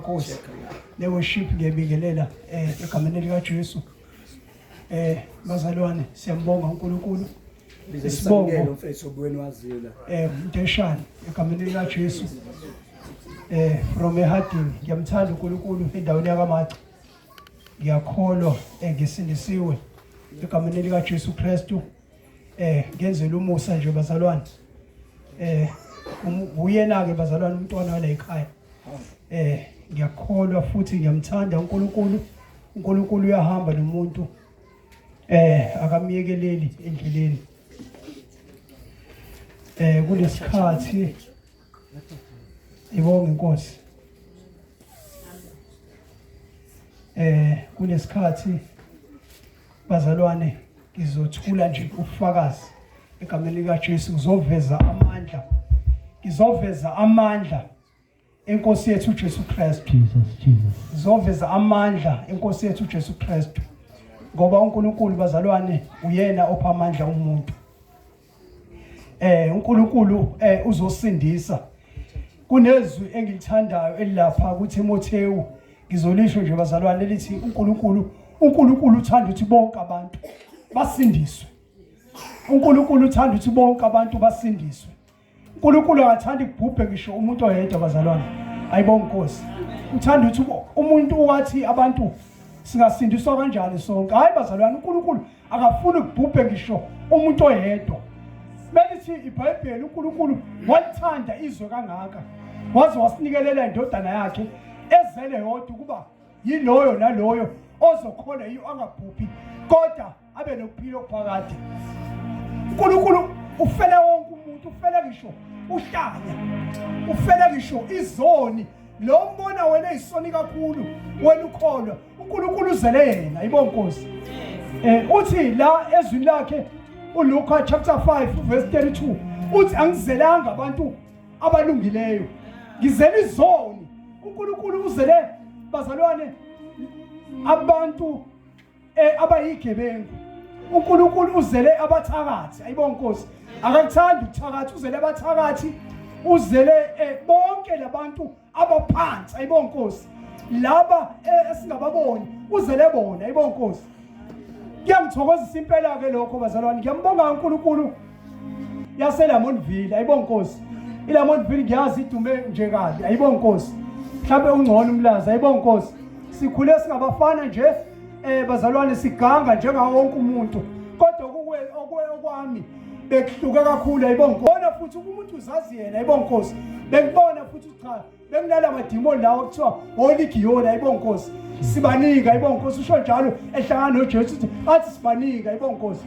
Nkosi le worship ngiyabingelela egameni likaJesu. Bazalwane siyambonga uNkulunkulu. Sibonge mfethu obweni wazila. Mteshane egameni likaJesu. From ehadini ngiyamthanda uNkulunkulu endaweni yakamaca. Ngiyakholwa ngisindisiwe egameni likaJesu Kristu. Ngenzela umusa nje bazalwane. Uyena ke bazalwane umntwana wala ekhaya. Ngiyakholwa futhi ngiyamthanda uNkulunkulu. uNkulunkulu uyahamba nomuntu. Akamiyekeleli endleleni. Kulesikhathi ibonge Nkosi. Kulesikhathi bazalwane ngizothula nje ubufakazi egameni likaJesu ngizoveza amandla. Ngizoveza amandla eNkosi yethu uJesu Kristu. Ngizoveza amandla eNkosi yethu uJesu Kristu. Ngoba uNkulunkulu bazalwane uyena opha amandla umuntu. uNkulunkulu uzosindisa. Kunezwi engilithandayo elilapha kuTimotheyu. Ngizolisho nje bazalwane lithi uNkulunkulu uthanda ukuthi bonke abantu basindiswe. uNkulunkulu uthanda ukuthi bonke abantu basindiswe. uNkulunkulu akathandi kubhubhe ngisho umuntu oyedwa bazalwane. Ayibonge Nkosi. Uthanda ukuthi umuntu wathi abantu singasindiswa kanjani sonke. Hayi bazalwane uNkulunkulu akafuni kubhubhe ngisho umuntu oyedwa. Belithi iBhayibheli uNkulunkulu wathanda izwe kangaka waze wasinikelela indodana yakhe ezele yodwa kuba yiloyo naloyo ozokholwa yiyo angabhubhi kodwa abe nokuphila okuphakade. uNkulunkulu ufele wonke umuntu, ufele ngisho uhlanya, ufele ngisho izoni. Lo mbona wena isoni kakhulu wena ukholwa uNkulunkulu uzele yena. Ayibonge Nkosi. Uthi la ezwini lakhe uLuka chapter 5 verse 32 uthi angizelanga abantu abalungileyo, ngizele izoni. uNkulunkulu uzele bazalwane abantu abayigebengu. uNkulunkulu uzele abathakathi. Ayibonge Nkosi. Akakuthandi ukuthakathi, uzele abathakathi, uzele bonke labantu abaphansi. Ayibonge Nkosi. Laba esingababoni uzele bona. Ayibonge Nkosi. Ngiyamthokozisa impela ke lokho bazalwane. Ngiyambonga uNkulunkulu yaseLamontville. Ayibonge Nkosi. iLamontville ngiyazi idume nje kabi. Ayibonge Nkosi. Mhlawumbe ungcono umlazi. Ayibonge Nkosi. Sikhule singabafana nje bazalwane siganga njengawo wonke umuntu. Kodwa okwami bekuhluka kakhulu. Ayibonge ngibona futhi umuntu uzazi yena. Ayibonge Nkosi. Bengibona futhi cha bengilala amadimoni lawo kuthiwa oligiyona. Ayibonge Nkosi. Sibaningi. Ayibonge Nkosi. Usho njalo ehlangana noJesu uthi athi sibaningi. Ayibonge Nkosi.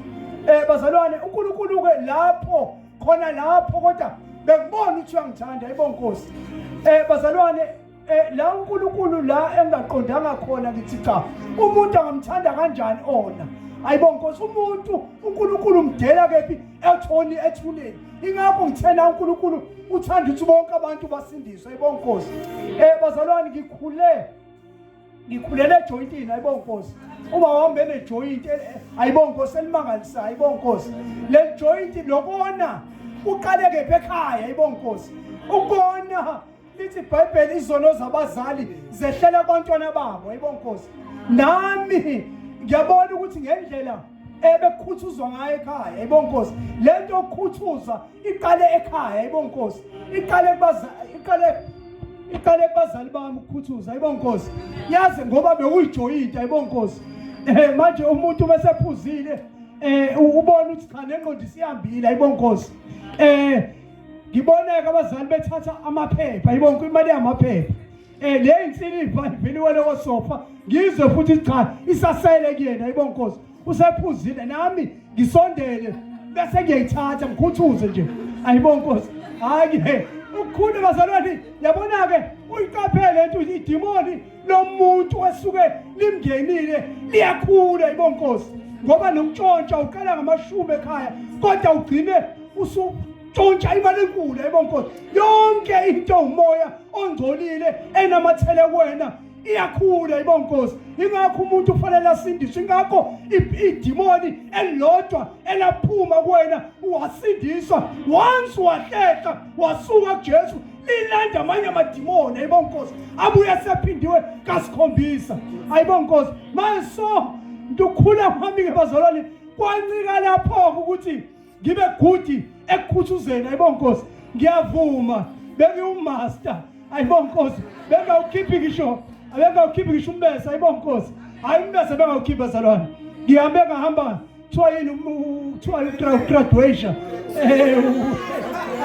Bazalwane uNkulunkulu ke lapho khona lapho kodwa bekubona ukuthi uyangithanda. Ayibonge Nkosi. Bazalwane la uNkulunkulu la engaqondanga khona ngithi cha umuntu angamthanda kanjani ona. Ayibonge Nkosi. Umuntu uNkulunkulu umdela kephi ethuneni. Ingakho ngithena uNkulunkulu uthanda ukuthi bonke abantu basindiswe. Ayibonge Nkosi. Bazalwane ngikhulele ejointini. Ayibonge Nkosi. Uma uhambe nejoint ayibonge Nkosi elimangalisayo. Ayibonge Nkosi. Le joint lokona uqale kephi ekhaya. Ayibonge Nkosi. Ukona lithi iBhayibheli izono zabazali zehlela abantwana babo. Ayibonge Nkosi. Nami ngiyabona ukuthi ngendlela ebekhuthuzwa ngayo ekhaya. Ayibonge Nkosi. Lento yokukhuthuza iqale ekhaya. Ayibonge Nkosi. Iqale kubazali bami ukukhuthuza. Ayibonge Nkosi. Yazi ngoba bekuyijoint. Ayibonge Nkosi. Manje umuntu besephuzile ubona ukuthi cha nengqondo isihambile. Ayibonge Nkosi. Ngiboneka abazali bethatha amaphepha. Ayibonge imali yamaphepha. Le insiliva ivele wena kosofa ngizwe futhi cha isasele kuyena. Ayibonge Nkosi. Usephuzile nami ngisondele bese ngiyayithatha ngikhuthuze nje. Ayibonge Nkosi. Hayi ke ukukhulu bazalwane yabona ke uyiqaphele lento idimoni lomuntu esuke limngenile liyakhula. Ayibonge Nkosi. Ngoba nomtshontsha uqala ngamashumi ekhaya kodwa ugcine tshontsha imali enkulu. Ayibonge Nkosi. Yonke into umoya ongcolile enamathele kuwena iyakhula. Ayibonge Nkosi. Ingakho umuntu ufanele asindiswe. Ingakho idimoni elilodwa elaphuma kuwena wasindiswa once wahlehla wasuka kuJesu ilanda amanye amadimoni ayibona Nkosi abuye sephindiwe kasikhombisa ayibona Nkosi manje so ndukhula kwami ke bazalwane kwancika lapho ukuthi ngibe good ekukhuthuzeni ayibona Nkosi ngiyavuma bengiumaster ayibona Nkosi bengawukhiphi ngisho abengawukhiphi ngisho umbese ayibona Nkosi hayi umbese bengawukhiphi bazalwane ngihambe ngahamba kuthiwa yini kuthiwa graduation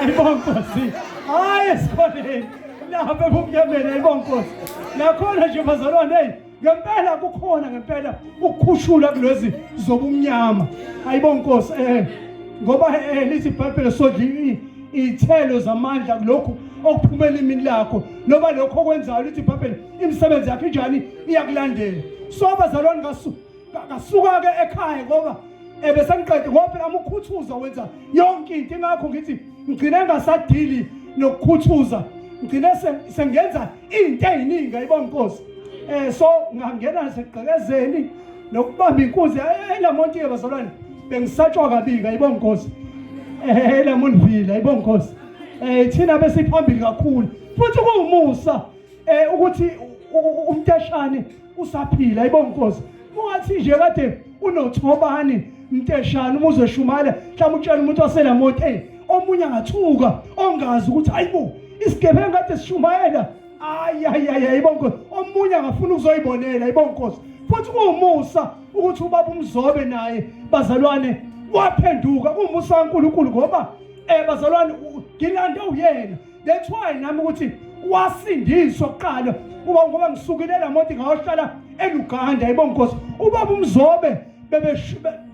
ayibona Nkosi hayi esikoleni lapha ebumnyameni ayibona Nkosi nakhona nje bazalwane hey ngempela kukhona ngempela ukukhushula kulezi zobumnyama ayibona Nkosi ngoba lithi iBhayibheli sodli ithelo zamandla kulokhu okuphumela imini lakho noma lokho okwenzayo lithi iBhayibheli imisebenzi yakhe njani iyakulandela so bazalwane ngasuka ke ekhaya ngoba besengiqede ngoba phela ukukhuthuza wenza yonke into ingakho ngithi ngigcine ngasadili nokukhuthuza ngigcine sengenza into eziningi ayibona Nkosi so ngangena nasegqekezeni nokubamba inkunzi elamonti ke bazalwane bengisatshwa kabika ayibona Nkosi elamonvila ayibona Nkosi thina besiphambili kakhulu futhi kuwumusa ukuthi uMteshane usaphila ayibona Nkosi ungathi nje kade unothobani Mteshane uma uzoshumayela mhlawumbe utshela umuntu waselamonti omunye angathuka ongazi ukuthi hayibo isigebengu kade sishumayela ayibona Nkosi omunye angafuna ukuzoyibonela ayibona Nkosi futhi kuwumusa ukuthi ubaba uMzobe naye bazalwane waphenduka kuwumusa kaNkulunkulu ngoba bazalwane ngilande uyena that's why nami ukuthi wasindiswa kuqala ngoba ngisukile lamonti ngayohlala eLuganda ayibona Nkosi ubaba uMzobe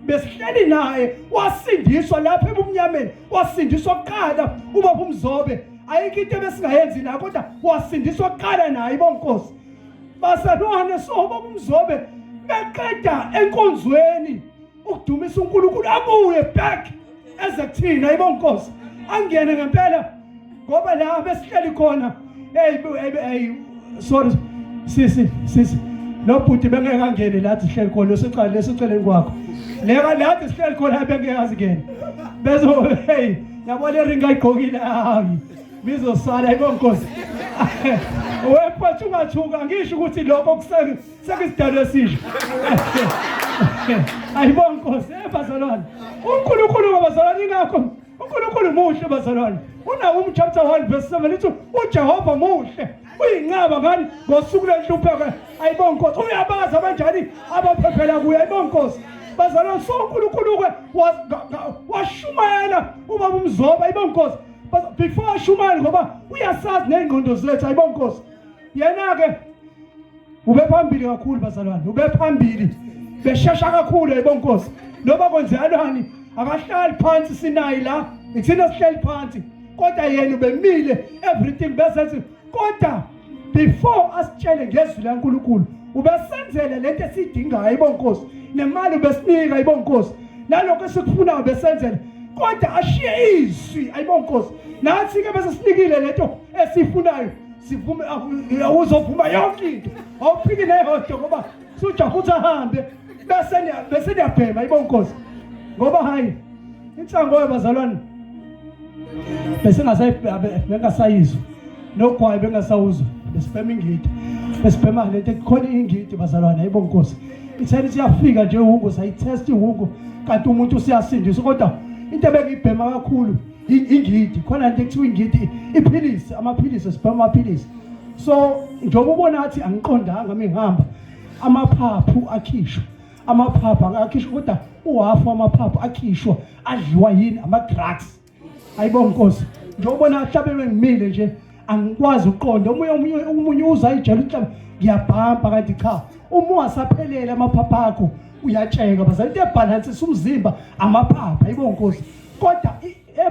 besihleli naye wasindiswa lapha ebumnyameni wasindiswa kuqala ubaba uMzobe ayikho into besingayenzi la kodwa wasindiswa kuqala naye ayibona Nkosi bazalwane so ubaba uMzobe beqeda enkonzweni ukudumisa uNkulunkulu abuye back ezekuthina ayibona Nkosi angene ngempela ngoba la besihleli khona sorry sisi no bhuti bengeke angene lathi sihleli khona lesiqala lesiceleni kwakho leka lathi sihleli khona bengeke azingene bezo yabona ringa ayigqokile hayi bizosala ayibona Nkosi wephatha ungathuka ngisho ukuthi lokho kusekisidalo esisho ayibona Nkosi bazalwane uNkulunkulu ngabazalwane ingakho uNkulunkulu muhle bazalwane uNahum chapter 1 verse 7 lithi uJehova muhle uyinqaba ngani ngosuku lenhlupheko ayibona Nkosi uyabaza abanjani abaphephela kuye ayibona Nkosi bazalwane so uNkulunkulu washumayela ubaba uMzobe ayibona Nkosi before ashumayela ngoba uyasazi nezingqondo zethu ayibona Nkosi yena ke ube phambili kakhulu bazalwane ube phambili beshesha kakhulu ayibona Nkosi noba kwenzekalani akahlali phansi sinayi la ithina sihleli phansi kodwa yena ubemile everything besenze kodwa before asitshele ngezwi laNkulunkulu ubesenzele lento esidingayo ayibona Nkosi nemali ubesinika ayibona Nkosi nalokho esikufunayo besenzele kodwa ashiye izwi ayibona Nkosi nathi ke bese sinikile lento esifunayo sivume uzovuma yonke into awuphiki nehodo ngoba sujaha uthi ahambe bese niyabhema ayibona Nkosi ngoba hayi insango yabazalwane bengasayizwa nogwayi bengasawuzwa besibhema ingidi besibhema lento khona ingidi bazalwane ayibona Nkosi itheni siyafika nje uhungu sayitest ihungu kanti umuntu usiyasindisa kodwa into ebengibhema kakhulu ingidi khona into ekuthiwa ingidi iphilisi amaphilisi sibhema amaphilisi so njengoba ubona athi angiqondanga ngihamba amaphaphu akhishwa amaphaphu akhishwa kodwa uhafu amaphaphu akhishwa adliwa yini ama-drugs ayibona Nkosi njengoba ubona ahlabelwe ngimile nje angikwazi uqonda omunye uza ejele uhlaba ngiyabhamba kanti cha uma wasaphelele amaphaphu akho uyatsheka bazalwane into ebalansisa umzimba amaphaphu ayibona Nkosi kodwa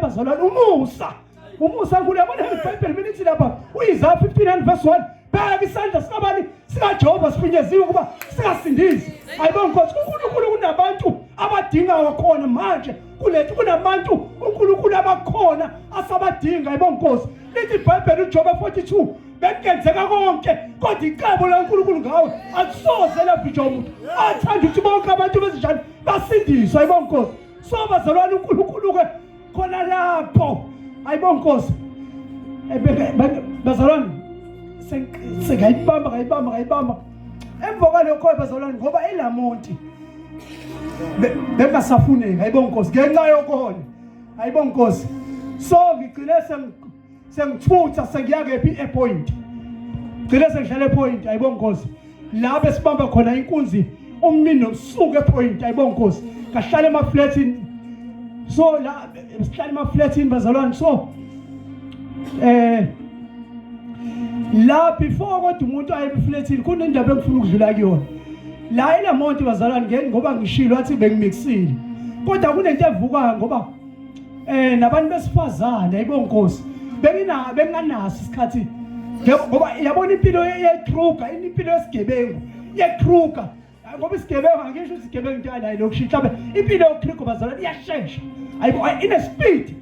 bazalwane umusa nkulu yabona iBhayibheli lithi lapha uIsaiah 59 verse 1 bheka isandla sikabani sikaJehova sifinyeziwe ukuba singasindisi ayibona Nkosi uNkulunkulu kunabantu abadingayo khona manje kulethu kunabantu uNkulunkulu abakhona asabadinga ayibona Nkosi lithi iBhayibheli uJob 42 bekenzeka konke kodwa icebo laNkulunkulu ngawe akusoze lavinjwa umuntu athanda ukuthi bonke abantu bezinjani basindiswe ayibona Nkosi so bazalwane uNkulunkulu ke khona lapho ayibona Nkosi bazalwane ngayibamba emva kwalokho bazalwane ngoba elamonti bengasafuneki hayibona Nkosi ngenxa yokona hayibona Nkosi so ngigcine sengithutha sengiya kephi ePoint ngicela sengihlala ePoint hayibona Nkosi la besibamba khona inkunzi umini nosuku ePoint hayibona Nkosi ngahlala emaflatini so la sihlala emaflatini bazalwane so la before kodwa umuntu aye eflatini kunendaba engifuna ukudlula kuyona la elamonti bazalwane ngoba ngishilo athi bengimixile kodwa kunento evukayo ngoba nabantu besifazane hayibona Nkosi benganaso isikhathi ngoba yabona impilo yeKruger impilo yesigebengu yeKruger ngoba isigebengu angisho isigebengu into alayo lokushitha impilo yeKruger bazalwane iyashesha hayibo ine speed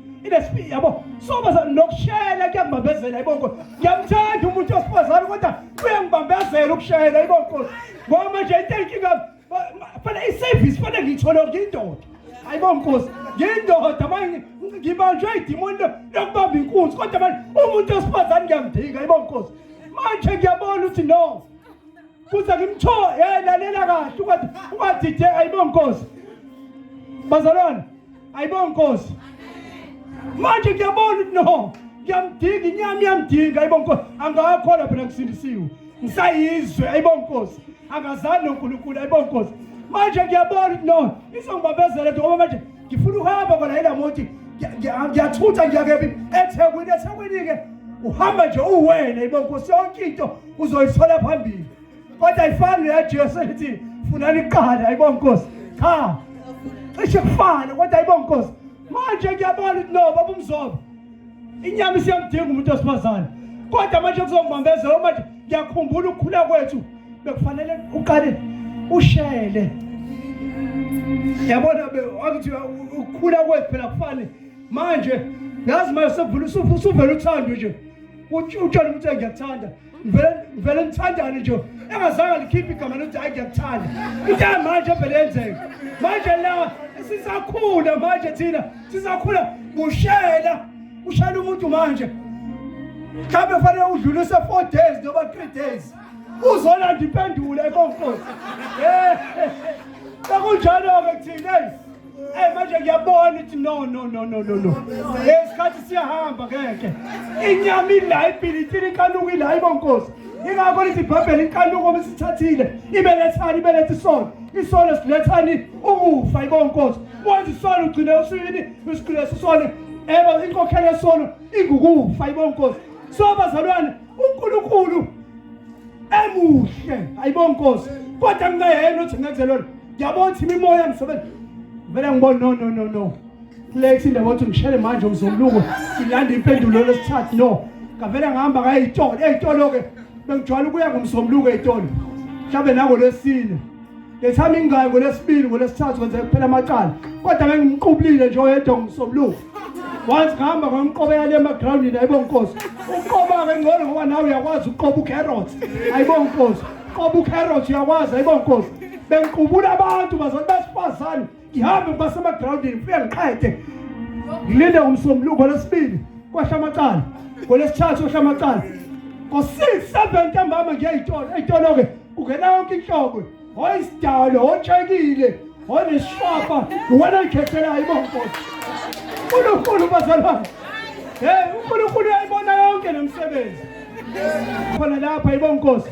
yabo so bazalwane nokushela kuyangibambezela hayibona Nkosi ngiyamthanda umuntu osifazane kodwa uyangibambezela ukushela hayibona Nkosi ngoba manje inkinga fanele iservice fanele ngithole ngindoda hayibona Nkosi ngindoda manje ngibanjwe idimoni lokubamba inkunzi kodwa manje umuntu osifazane ngiyamdinga hayibona Nkosi manje ngiyabona ukuthi no kuze ngimtho lalela kahle ukwathi hayibona Nkosi bazalwane hayibona Nkosi manje ngiyabona ukuthi no ngiyamdinga inyama iyamdinga hayibona Nkosi angakholwa phela kusindisiwe ngisayizwe hayibona Nkosi angazani noNkulunkulu hayibona Nkosi manje ngiyabona ukuthi no izongibambezela ngoba manje ngifuna uhamba kona elamonti ngiyathutha ngiyakephi eThekwini ke uhamba nje uwena hayibona Nkosi yonke into uzoyithola phambili kodwa ayifani neJesu ethi funani iqala hayibona Nkosi cha cishe kufana kodwa hayibona Nkosi manje ngiyabona ukuthi no baba umzobo inyama isiyamdinga umuntu osifazane kodwa manje kuzongibambezela manje ngiyakhumbula ukukhula kwethu bekufanele uqale ushele yabona akuthi ukukhula kwethu phela kufane manje yazi manje usuvela uthando nje utshela ukuthi ngiyakuthanda vele ngithandane nje engazange likhiphe igama lokuthi hayi ngiyakuthanda into manje vele yenzeka manje la sisakhula manje thina sisakhula ushela umuntu manje mhlawumbe fanele udlulise 4 days noma 3 days uzolanda impendulo ekonkosi sekunjalo-ke kuthina manje ngiyabona ukuthi no esikhathi siyahamba ngeke inyama ila ibhilithini inkanuko ila hayibona Nkosi ingakho lithi iBhayibheli inkanuko besithathile ibeletha isono silethani ukufa hayibona Nkosi wenza isono ugcine usuyini usigcine isone inkokhelo yesono ingukufa hayibona Nkosi so bazalwane uNkulunkulu emuhle hayibona Nkosi kodwa ngingayena uthi ngenzelona ngiyabona ukuthi imimoya ngisebenza vele ngibona no kulethi indaba ukuthi ngishele manje umzomluko ilanda impendulo lesithathu no ngavele ngihamba ey'tolo-ke bengijwayele ukuya ngomzomluko ey'tolo mhlawumbe nangolwesine ngethami ingayi ngolwesibili ngolwesithathu kwenzeka kuphela amacala kodwa bengimqubulile nje oyedwa ngomzomluko once ngihamba ngomqobeka le emagrawundini hayibona Nkosi uqoba-ke ngcono ngoba nawe uyakwazi ukuqoba ukheroti hayibona Nkosi qoba ukheroti uyakwazi hayibona Nkosi bengiqubula abantu bazali besifazane ngihambe ngibasemagrawundini ngifike ngiqede ngilinde umsombuluko lesibili kwahla amacala ngolesithathu kwahla amacala ngo-6-7 ntambama ey'tolo-ke ungena yonke inhloko oyisidalo otshekile onesishwapha uwena yikhethelayo hayibona Nkosi uNkulunkulu bazalwane uNkulunkulu uyayibona yonke nemsebenzi khona lapha hayibona Nkosi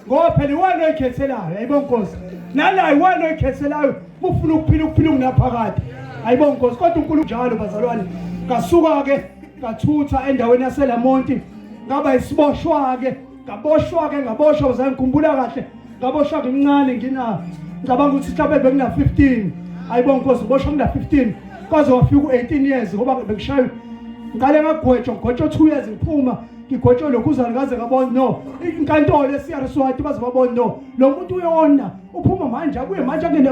ngoba phela iwena oyikhethelayo hayibona Nkosi nala iwena oyikhethelayo ufuna ukuphila ungaphakathi hayibona Nkosi kodwa uNkulunkulu njalo bazalwane ngasuka-ke ngathutha endaweni yaseLamonti ngaba isiboshwa-ke ngaboshwa bazalwane ngikhumbula kahle ngaboshwa ngimncane ngicabanga ukuthi mhlawumbe bengina-15 hayibona Nkosi ngiboshwa ngina-15 kwaze wafika u-18 years ngoba bengishaye ngale ngagwetshwa 2 years ngiphuma ngigwetshwe lokhuzana kaze ngabona no inkantolo esiyariswati baze babona no lo muntu uyona uphuma manje abuye manje angene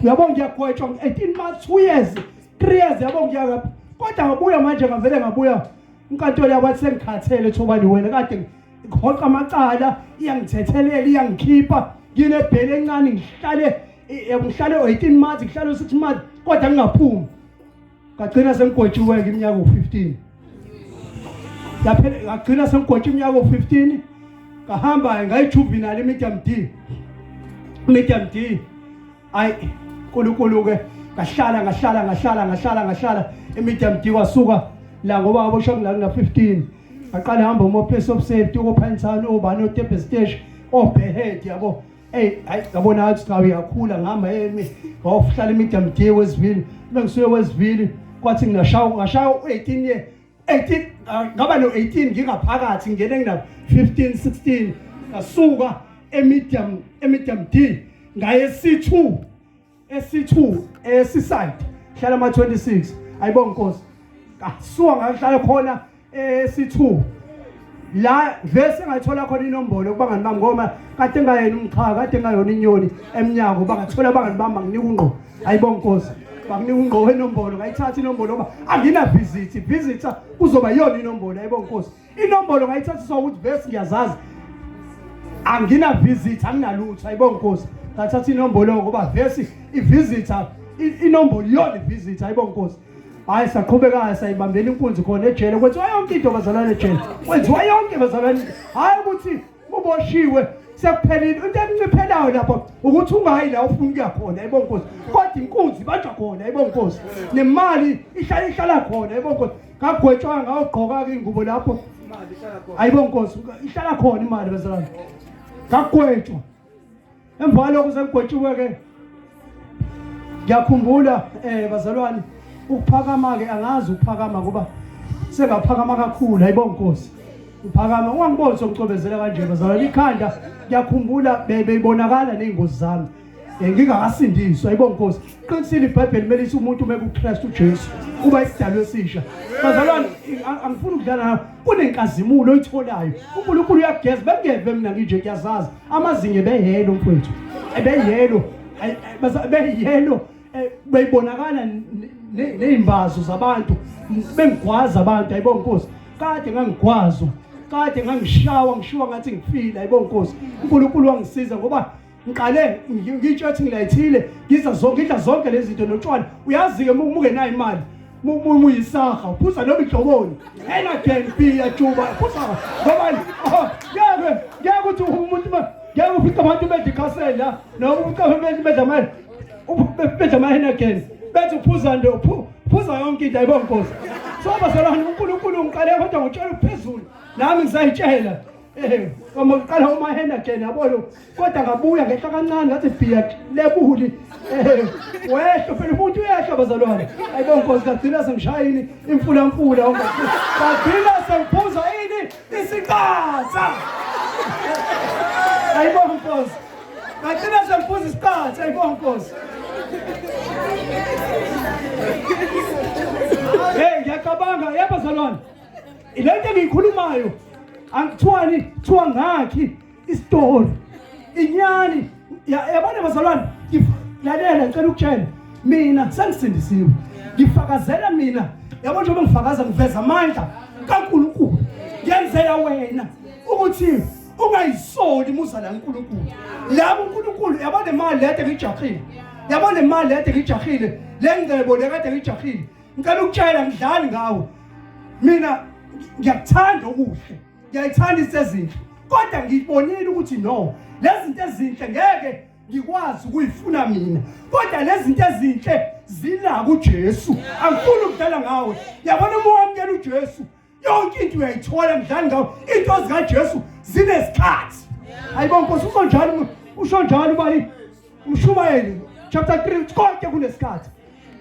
uyabona ngiyagwetshwa 18 months 2 years 3 years yabona ngiyakapha kodwa ngabuya manje ngavele ngabuya inkantolo yabathi sengikhathele thobani wena kade ngihoqa amacala iyangithethelela iyangikhipha nginebhele encane ngihlale 18 months ngihlale 6 months kodwa ngingaphumi ngagcina sengigwetshiwe iminyaka u15 yaphela ngagcina sengigotsha iminyaka o15 ngahamba ngayijuvenile medium D ayi uNkulunkulu ke ngahlala medium D wasuka la ngoba abosho ngila na 15 ngaqala hamba mo place of safety uPhantana obani oTepe stage oBhehead yabo hayi ngabona ukuthi cha uyakhula ngihamba ngayohlala medium D wesivili bengisuye wesivili kwathi ngashawa 18 years 18 ngaba no 18 ngingaphakathi ngene ngina 15 16 ngasuka medium D ngaye C2 esiside hlala ama 26 ayibonga Nkosi ngasuka ngahlala khona C2 la vese ngathola khona inombolo kubangani bami ngoma kade ngayena umqhaka kade ngayona inyoni eminyango bangathola bangani bami nginika ungqo ayibonga Nkosi banginika ungqo wenombolo ngayithatha inombolo ngoba angina visitor kuzoba yona inombolo ayibonga Nkosi inombolo ngayithatha sokuthi vese ngiyazazi angina visitor anginalutho ayibonga Nkosi ngathatha inombolo ngoba vese ivisitor inombolo yona ivisitor ayibonga Nkosi hayi saqhubeka sayibambela inkunzi khona ejele kwenziwa yonke into bazalwane ejele kwenziwa yonke bazalwane hayi ukuthi uboshiwe sekuphelile into enciphelayo lapho ukuthi ungayi la ufuna ukuya khona ayibonga Nkosi kodwa inkunzi banjwa khona ayibonga Nkosi nemali ihlala khona ayibonga Nkosi ngagwetshwa ngawugqoka ingubo lapho imali ihlala khona ayibonga Nkosi ihlala khona imali bazalwane ngagwetshwa emva lokho sengigwetshiwe ke ngiyakhumbula bazalwane ukuphakama ke angazi ukuphakama kuba sengaphakama kakhulu ayibonga Nkosi uphakama ungangiboni songicobezela kanje bazalwane ikhanda ngiyakhumbula beyibonakala nezingozi zami ngingakasindiswa ayibonga Nkosi qinisile iBhayibheli kumele umuntu mekuChrist uJesu kuba isidalwa esisha bazalwane angifuni ukudlala kunenkazimulo oyitholayo uNkulunkulu uyageza bengeve mina nginje kuyazazi amazinge behelo mfowethu behelo beyibonakala nezimbazo zabantu bengigwaza abantu ayibonga Nkosi kade ngangigwazwa kade ngangishawa ngishiwa ngathi ngifile ayibonga Nkosi uNkulunkulu wangisiza ngoba ngiqale ngitshathi ngilayithile ngidla zonke lezi zinto notshwala uyazi ke ungenayo imali muyisaha uphuza noma idloboni again biya juba uphuza ngoba ngeke ukuthi umuntu ngeke ufike abantu bedikasela noma ufike bedamali bedamali again bethi uphuza ndo uphuza yonke into ayibonga Nkosi so bazalwane uNkulunkulu ngiqale kodwa ngitshela uphezulu nami ngizayitshela uma uqala umahena again yabona kodwa ngabuya ngehla kancane ngathi biya lebuli wehlo phela umuntu uyehla bazalwane ayibonga Nkosi ngagcina sengishayini imfula ngagcina sengiphuza ini isikhatha ayibonga Nkosi ngagcina sengiphuza isikhatha ayibonga Nkosi ngiyacabanga yabazalwane ilento engiyikhulumayo angithiwa ngakhi isitori inyani yabona bazalwane lalela ngicela ukutshela mina sengisindisiwe ngifakazela mina yabona njengoba ngifakaza ngiveza amandla kaNkulunkulu ngiyenzela wena ukuthi ungayisoli muza la uNkulunkulu labo uNkulunkulu yabona imali lede ngijahile yabona imali lede ngijahile lengcebo lekade ngijahile ngicela ukutshela ngidlali ngawe mina ngiyakuthanda okuhle ngiyayithanda isezinhle kodwa ngibonile ukuthi no lezi zinto ezinhle ngeke ngikwazi ukuyifuna mina kodwa lezi zinto ezinhle zila kuJesu angifuni ukudlala ngawe yabona uma wamkela uJesu yonke into uyayithola ngidlali ngawe into zikaJesu zinesikhathi ayibonga Nkosi usho njalo ubani uMshumayeli chapter 3 konke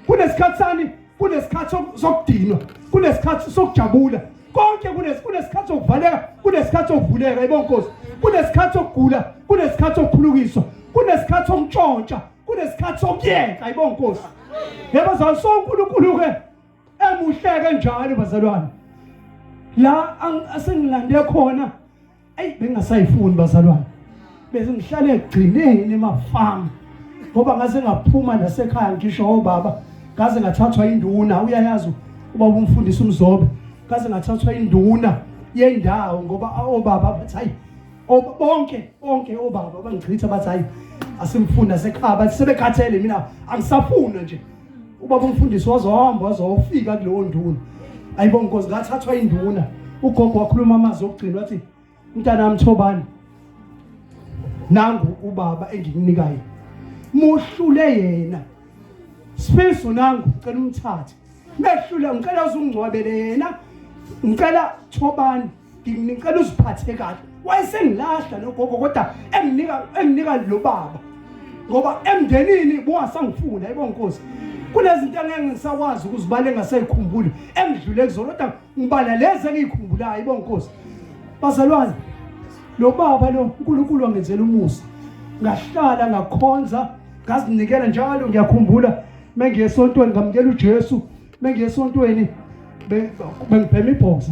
kunesikhathi sani kunesikhathi sokudinwa kunesikhathi sokujabula konke kunesikhathi sokuvaleka kunesikhathi sokuvuleka ayibonga Nkosi kunesikhathi sokugula kunesikhathi sokukhulukiswa kunesikhathi sokuntshontsha kunesikhathi sokuyeka ayibonga Nkosi yabazalwane soNkulunkulu ke emuhleke njalo bazalwane la asengilande khona bengasayifuni bazalwane bese ngihlale egcineni emafamu ngoba ngaze ngaphuma nasekhaya ngisho obaba ngaze ngathathwa induna uyayazi ubaba umfundisi umzobe ngaze ngathathwa induna yendawo ngoba obaba bathi hayi bonke obaba bangichitha bathi hayi asimfunda sekhaya bathi sebekhathele mina angisafuna nje ubaba umfundisi wazofika kuleyo nduna ayibonga Nkosi ngathathwa induna ugogo wakhuluma amazwi okugcina wathi mntana Mthobani nangu ubaba engikunikayo muhlule yena Sifiso nangu ngicela umthathe mehlule ngicela uzungcwabele yena ngicela Thobani ngicela uziphathe kahle wayesengilahla nogogo kodwa enginika lo baba ngoba emndenini bungasangifuna yebo Nkosi kunezinto engeke ngisakwazi ukuzibala engasayikhumbuli engidlule kuzona kodwa ngibala lezi engiyikhumbulayo yebo Nkosi bazalwane lo baba lo uNkulunkulu wangenzela umusa ngahlala ngakhonza ngazinikela njalo ngiyakhumbula mengiye esontweni ngamukela uJesu mengiye esontweni bengibhema ibox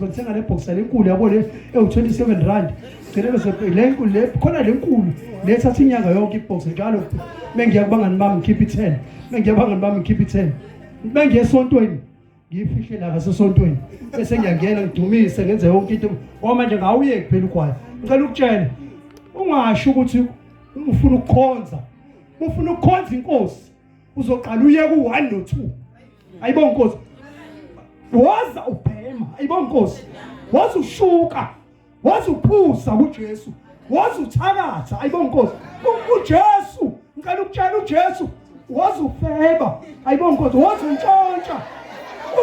bengithenga le box lenkulu yabo le ewu27 rand ngicela bese lenkulu le khona lenkulu lethatha inyanga yonke ibox njalo mengiya kubangani bami ngikhipha 10 mengiya kubangani bami ngikhipha 10 mengiye esontweni ngiyifihle la ngasesontweni bese ngiyangena ngidumise ngenze yonke into ngoba manje ngawuye kuphela ukwaya ngicela ukutshela ungasho ukuthi ufuna ukukhonza inkosi uzoqala uye ku1 no2 ayibona Nkosi waza ubhema ayibona Nkosi waza ushuka waza uphuza uJesu waza uthakatha ayibona Nkosi uJesu ngicela ukutshela uJesu waza ufeba ayibona Nkosi waza untshontsha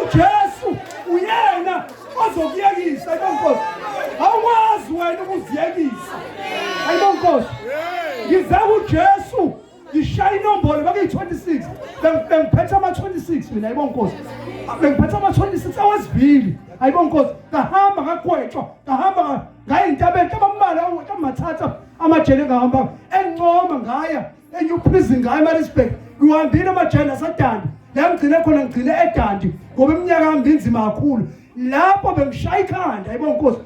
uJesu uyena ozokuyekisa ayibona Nkosi awukwazi wena ukuziyekisa ayibona Nkosi ngizeka uJesu ngishaya inombolo bakuyi26 bengiphethe ama26 mina ayibona Nkosi bengiphethe ama26 awesivili ayibona Nkosi ngahamba ngagwetshwa ngahamba ngayintabeni abamala amathatha amajele ngahamba encoma ngaya eNew Prison ngaya eMaritzburg ngihambile amajele asadandi la ngigcine khona ngigcine eDandi ngoba iminyaka yami inzima kakhulu lapho bengishaya ikhanda ayibona Nkosi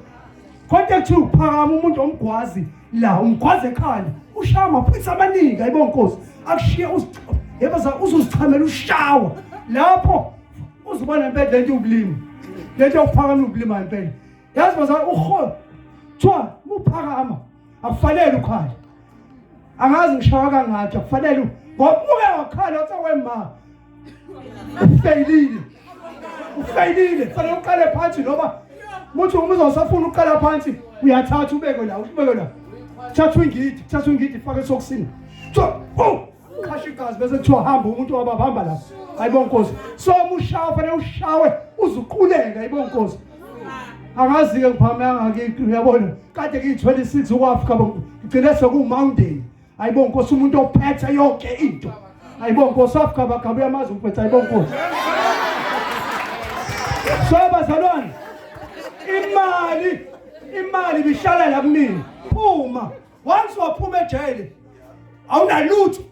contact uphakama umuntu omgwazi la umgwazi ekhanda ushaya amaphutha amaningi ayibona Nkosi akushiye yeba uzozichamela ushawa lapho uzibona impela lento ubulimi lento ukuphakama ubulima impela yazi baza uholo thwa uphakama akufanele ukhala angazi ngishaya kangakho akufanele ngoba uke wakhala uthawema ufeyilile fanele uqale phansi noma muthi uzosafuna uqala phansi uyathatha ubeke la thatha ingidi fake sokisini khasha igazi bese kuthiwa hamba umuntu wabahamba la ayibona Nkosi so umushawa fanele ushawe uzuquleka ayibona Nkosi angazi ke ngiphamanga ngiki uyabona kade ngi26 ukwafika ngigcine sekumountain ayibona Nkosi umuntu ophethe yonke into ayibona Nkosi afika bagabuya amazi uphethe ayibona Nkosi so bazalwane imali bihlala la kumina phuma once waphuma ejele awunalutho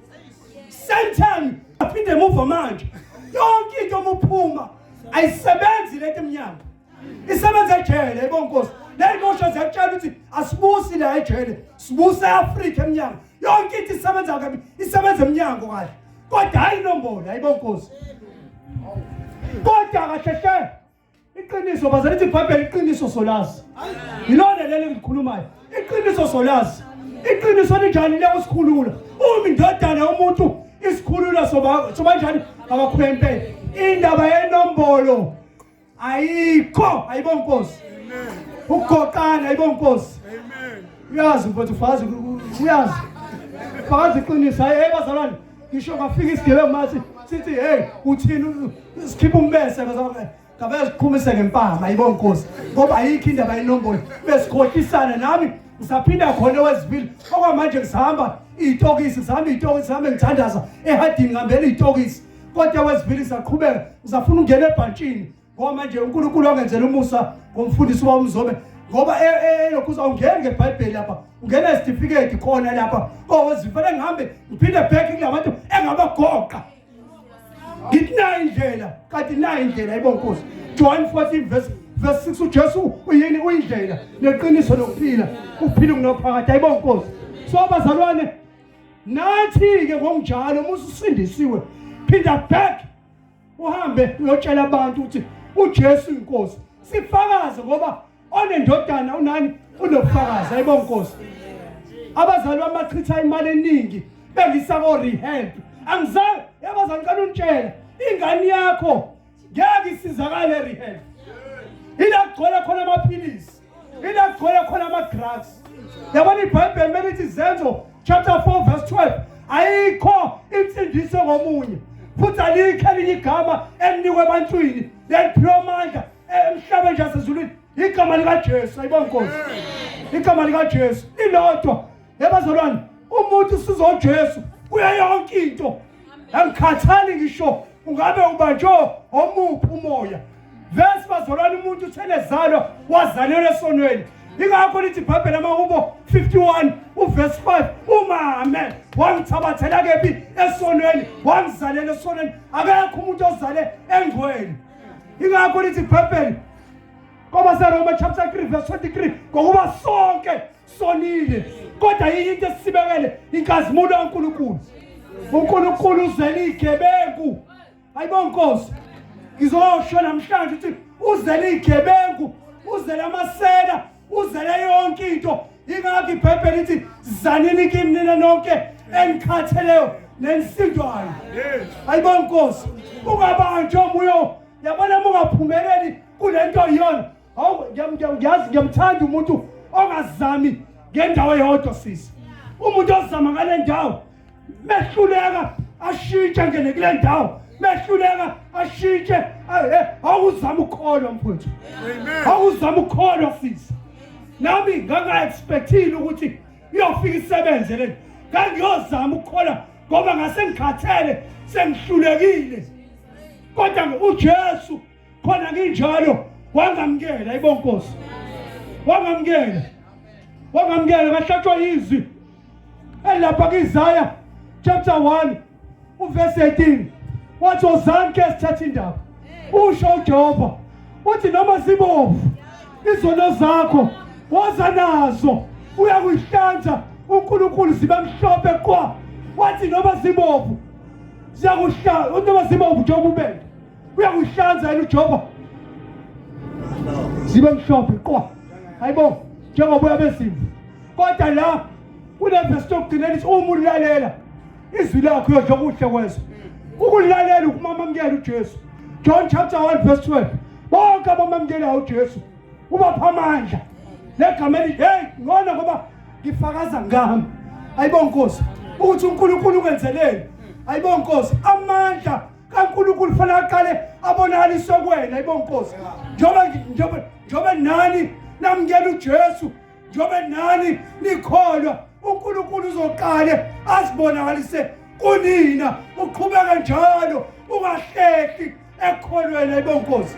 same time aphinde move manje yonke into omuphuma ayisebenzi lento emnyama isebenza ejele ayibona Nkosi le ngosho ziyatshela ukuthi asibusi la ejele sibusa eAfrika emnyama yonke into isebenza kabi isebenza emnyango kahle kodwa hayi inombolo ayibona Nkosi kodwa kahle iqiniso bazalithi iBhayibheli iqiniso solazi yilona leli ngikhulumayo iqiniso solazi iqiniso linjani lekusikhulula uma indodana yomuntu isikhulula soba njani abakhwempela indaba yenombolo ayikho ayibona Nkosi ugoqana ayibona Nkosi uyazi mfowethu ufazi uyazi fazi iqiniso hey bazalwane ngisho ngafika isigebengu mathi sithi hey uthini sikhipha umbese ngabe siqhumise ngempama ayibona Nkosi ngoba ayikho indaba yenombolo besikhohlisana nami ngisaphinda khona wesivili okwamanje ngisahamba izitokisi ngihamba ngithandaza ehadini ngihambela izitokisi kodwa wesivili saqhubeka ngisafuna ungena ebhantshini ngoba manje uNkulunkulu wangenzela umusa ngomfundisi wami uMzobe ngoba lokhu uzawungena ngeBhayibheli lapha ungena certificate khona lapha owezifana ngihambe ngiphinde back kulabantu engabagoqa ngithi nayo indlela kanti nayo indlela ayibona Nkosi John 14 verse 6 uJesu uyini uyindlela neqiniso lokuphila ukuphila kunophakathi ayibona Nkosi so abazalwane nathi ke ngokunjalo musisindisiwe phinda back uhambe uyotshela abantu ukuthi uJesu inkosi sifakaze ngoba onendodana unani unobufakazi ayibona Nkosi abazali bamachitha imali eningi bengisako rehab angizange yabazali kana untshela ingane yakho ngeke isizakale rehab ila kugcwele khona amaphilisi, ila kugcwele khona ama-drugs. Yabona iBhayibheli melithi Zenzo chapter 4 verse 12 ayikho insindiso ngomunye futhi alikho elinye igama elinikwe ebantwini leliphiwe amandla emhlabeni nje asezulwini igama likaJesu. Ayibona Nkosi, igama likaJesu lilodwa. Yabazalwane, umuntu sizoJesu kuya yonke into. Angikhathali ngisho ungabe ubanjwe omuphi umoya. Verse bazalwane, umuntu uthelezalwa wazalelwa esonweni. Ingakho lithi iBhayibheli amaHubo 51 uverse 5 umame wangithabathela kephi esonweni, wangizalela esonweni, akekho umuntu ozale engcwele. Ingakho lithi iBhayibheli Roma chapter 3 verse 23 ngokuba sonke sonile kodwa yini into esibekele inkazimulo kaNkulunkulu. uNkulunkulu uzele igebengu. Ayibona Nkosi, ngizosho namhlanje ukuthi uzele igebengu, uzele amasela, uzele yonke into. Ingakho iBhayibheli lithi zanini kimi nina nonke enikhatheleyo nenisindwayo. Ayibona Nkosi, ungabanjwa umoya. Yabona ungaphumeleli kulento yona. Hawu ngiyamthanda umuntu ongazami ngendawo eyodwa sisi. Umuntu ozama ngale ndawo mehluleka ashintshe ngene kule ndawo, mehluleka ashintshe. Awuzama ukholwa mfowethu, awuzama ukholwa sisi. Nami nganga-expectile ukuthi iyofika isebenze le. Ngangiyozama ukukholwa ngoba ngase ngikhathele, sengihlulekile. Kodwa uJesu khona nginjalo wangamkela. Ayibona Nkosi, wangamkela, wangamkela. Ngahlatshwa yizwi elapha kwiIsaya chapter 1 uverse 18 wathi ozanke sithatha indaba. Usho uJehova uthi noma zibovu izono zakho woza nazo uyakuyihlanza uNkulunkulu zibe mhlophe qwa. Wathi noma zibovu ziyakuhlanza, noma zibovu njengoba ubende uyakuyihlanza yena uJehova zibe mhlophe qwa. Ayibona njengoba uyabezimvu. Kodwa la kule verse yokugcina lithi uma ulalela izwi lakho uyodla kuhle kwezwe. Ukulalela ukumamukela uJesu. John chapter 1 verse 12 bonke abamamukela uJesu ubapha amandla. Legama elithi hey ngona ngoba ngifakaza ngami. Ayibona Nkosi ukuthi uNkulunkulu ukwenzeleni. Ayibona Nkosi amandla kaNkulunkulu fanele aqale abonakaliswe kuwena. Ayibona Nkosi njobe nani namukela uJesu, njobe nani nikholwa uNkulunkulu uzoqale asibonakalise kunina. Uqhubeka njalo ungahleki ekholweni. Ayibona Nkosi,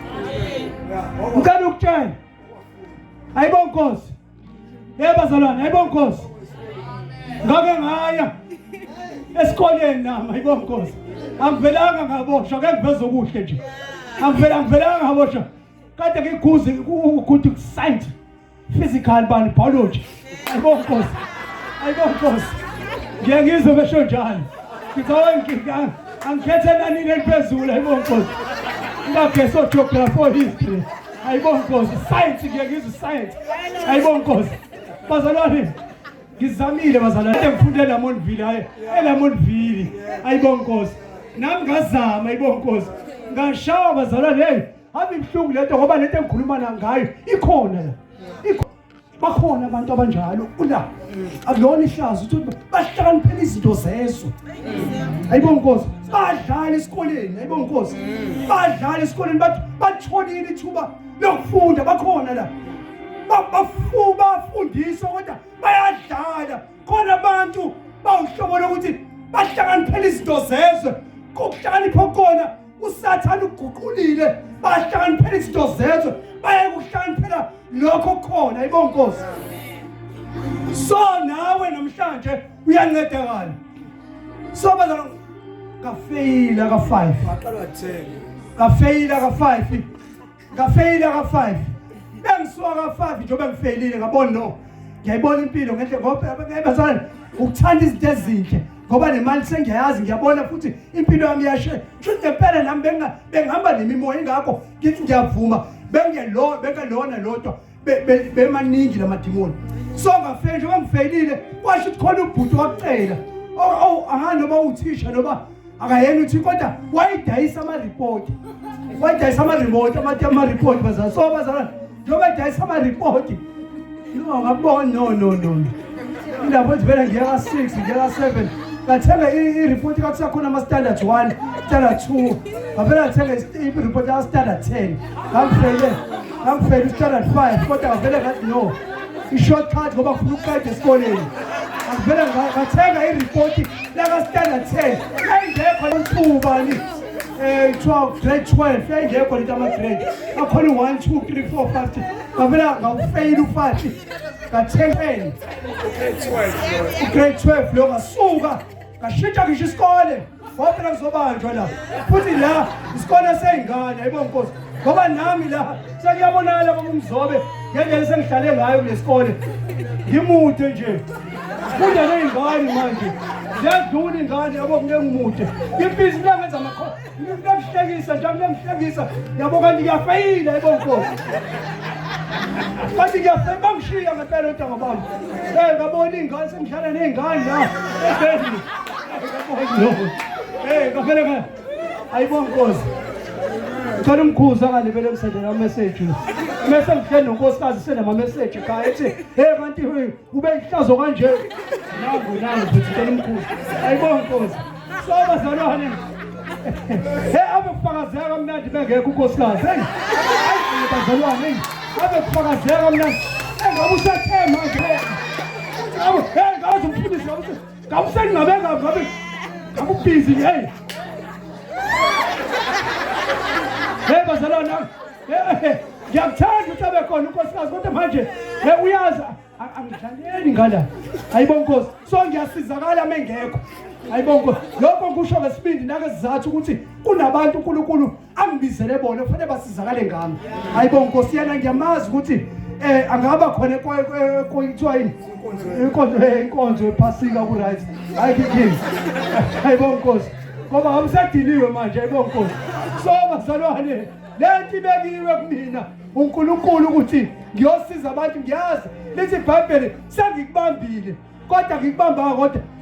ngicela ukutshela. Ayibona Nkosi, bazalwane, ayibona Nkosi, ngake ngaya esikoleni nami. Ayibona Nkosi, angivelanga ngaboshwa, ke ngiveza okuhle nje. Angivelanga ngaboshwa. Kade ngikuze ukuthi science, physical bani biology. Ayibona Nkosi, ayibona Nkosi. Ngiyangizwe besho njalo. Ngithi angikhethe nani leliphezulu. Ayibona Nkosi, ngakhethe geography or history. Ayibona Nkosi, science ngiyangizwe science. Ayibona Nkosi, bazalwane ngizamile bazalwane ngifunde eLamontville. Hayi eLamontville. Ayibona Nkosi, nami ngazama. Ayibona Nkosi, ngashawa bazalwane. Hey habe ibhlungu lento ngoba lento engikhuluma ngayo ikhona la. Bakhona abantu abanjalo ula. Akuyona ihlazo ukuthi bahlakaniphela izinto zezo. Ayibona Nkosi, badlala esikoleni. Ayibona Nkosi, badlala esikoleni batholile ithuba lokufunda. Bakhona la bafundiswa kodwa bayadlala. Khona abantu bawuhlobo lokuthi bahlakaniphela izinto zezwe. Kuhlakanipha khona uSathane uguqulile, bahlakaniphela izinto zezwe baye kuhlakaniphela lokho khona. Ayibona Nkosi, so nawe namhlanje uyancedakala. So bazalwane ngafeyila ka5, Waqala 10. ngafeyila ka5, ngafeyila ka5. Bengisuka ka5 njengoba ngifeyilile ngabona no. Ngiyayibona impilo ngendlela ngoba bazalwane ukuthanda izinto ezinhle ngoba nemali sengiyazi, ngiyabona futhi impilo yami iyashe. Kusho ngempela nami bengihamba nemimoya. Ingakho ngithi ngiyavuma bengelona lodwa bemaningi lamadimoni. So ngafeyila njengoba ngifeyilile kwasho ukuthi khona ubhuti wacela noma uthisha noma akayena uthi kodwa wayidayisa ama report. wayidayisa ama-remote ama-report bazala so bazala njengoba idayisa ama-report no ngabona no indaba ethi vele ngiya ka-6 ngiya ka-7 ngathenga i-report kakusakhona ama-standard 1 standard 2 ngavele ngathenga i-report yaka-standard 10 ngangifele i-standard 5 kodwa ngavele ngathi no i-shortcut ngoba ngifuna ukuqeda esikoleni ngavele ngathenga i-report laka-standard 10 yayingekho ntubani 12 grade 12 yayingekho lento ama-grade akhona u-1 2 3 4 5 ngavele ngawufeyila u-5 ngathengeni grade 12 lo ngasuka ngashintsha ngisho isikole ngoba phela ngizobanjwa la futhi la isikole seyingane ayibona Nkosi ngoba nami la sekuyabonakala ngoba umzobe ngendlela sengihlale ngayo kulesikole ngimude nje funda ney'ngane manje ziyadlula ingane yabo kunengimude impisi ngiyangenza amakhono ngiyakuhlekisa njalo ngiyakuhlekisa yabo kanti ngiyafeyila ayibona Nkosi kanti ngiyafeyila bangishiya ngempela ontanga bami ngabona iy'ngane sengihlala ney'ngane la ebhedini ngavele ayibona Nkosi ngicela umkhuzi angalibele emsendela ama-message mese ngihleli nonkosikazi senama-message ekhaya ethi kanti ube ihlazo kanje nangu futhi ngicela umkhuzi ayibona Nkosi so bazalwane ave kufakazeka kamnandi bengekho unkosikazi bazalwane ave kufakazeka kamnandi engabe usathe manje ngaze umfundisi ngabe usengingabe ngabubhizi bazalwane ngiyakuthanda ukuthi abe khona unkosikazi kodwa manje uyazi angidlaleli ngala ayibona Nkosi so ngiyasizakala mengekho ayibona Nkosi lokho kusho ngesibindi nangesizathu ukuthi kunabantu uNkulunkulu angibizele bona kufanele basizakale ngami ayibona Nkosi yena ngiyamazi ukuthi angaba khona kuthiwa yini inkonzo yephasika ku-right hayi kikini ayibona Nkosi ngoba ngabisadiliwe manje ayibona Nkosi so bazalwane lento ibekiwe kumina uNkulunkulu ukuthi ngiyosiza abantu ngiyazi lithi iBhayibheli sengikubambile kodwa ngikubamba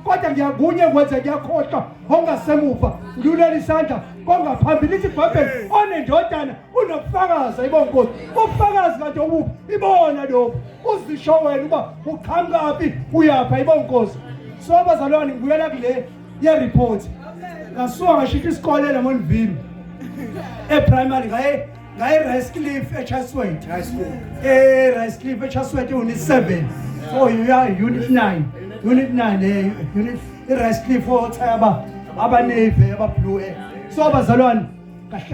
kodwa ngiyakunye kwenze ngiyakhohlwa ongasemuva ngilulela isandla kongaphambili lithi iBhayibheli onendodana unobufakazi ayibona Nkosi ubufakazi kade obuphi ibona lokho uzisho wena uba uqhamukaphi uyaphi ayibona Nkosi so bazalwane ngibuyela kule ye-report ngasuka ngashika isikole lamonivini e-primary ngaye-Rice eChaswet high school Rice eChaswet unit 7 so you are unit 9 unit i-Rice othaya abanevi abablue so bazalwane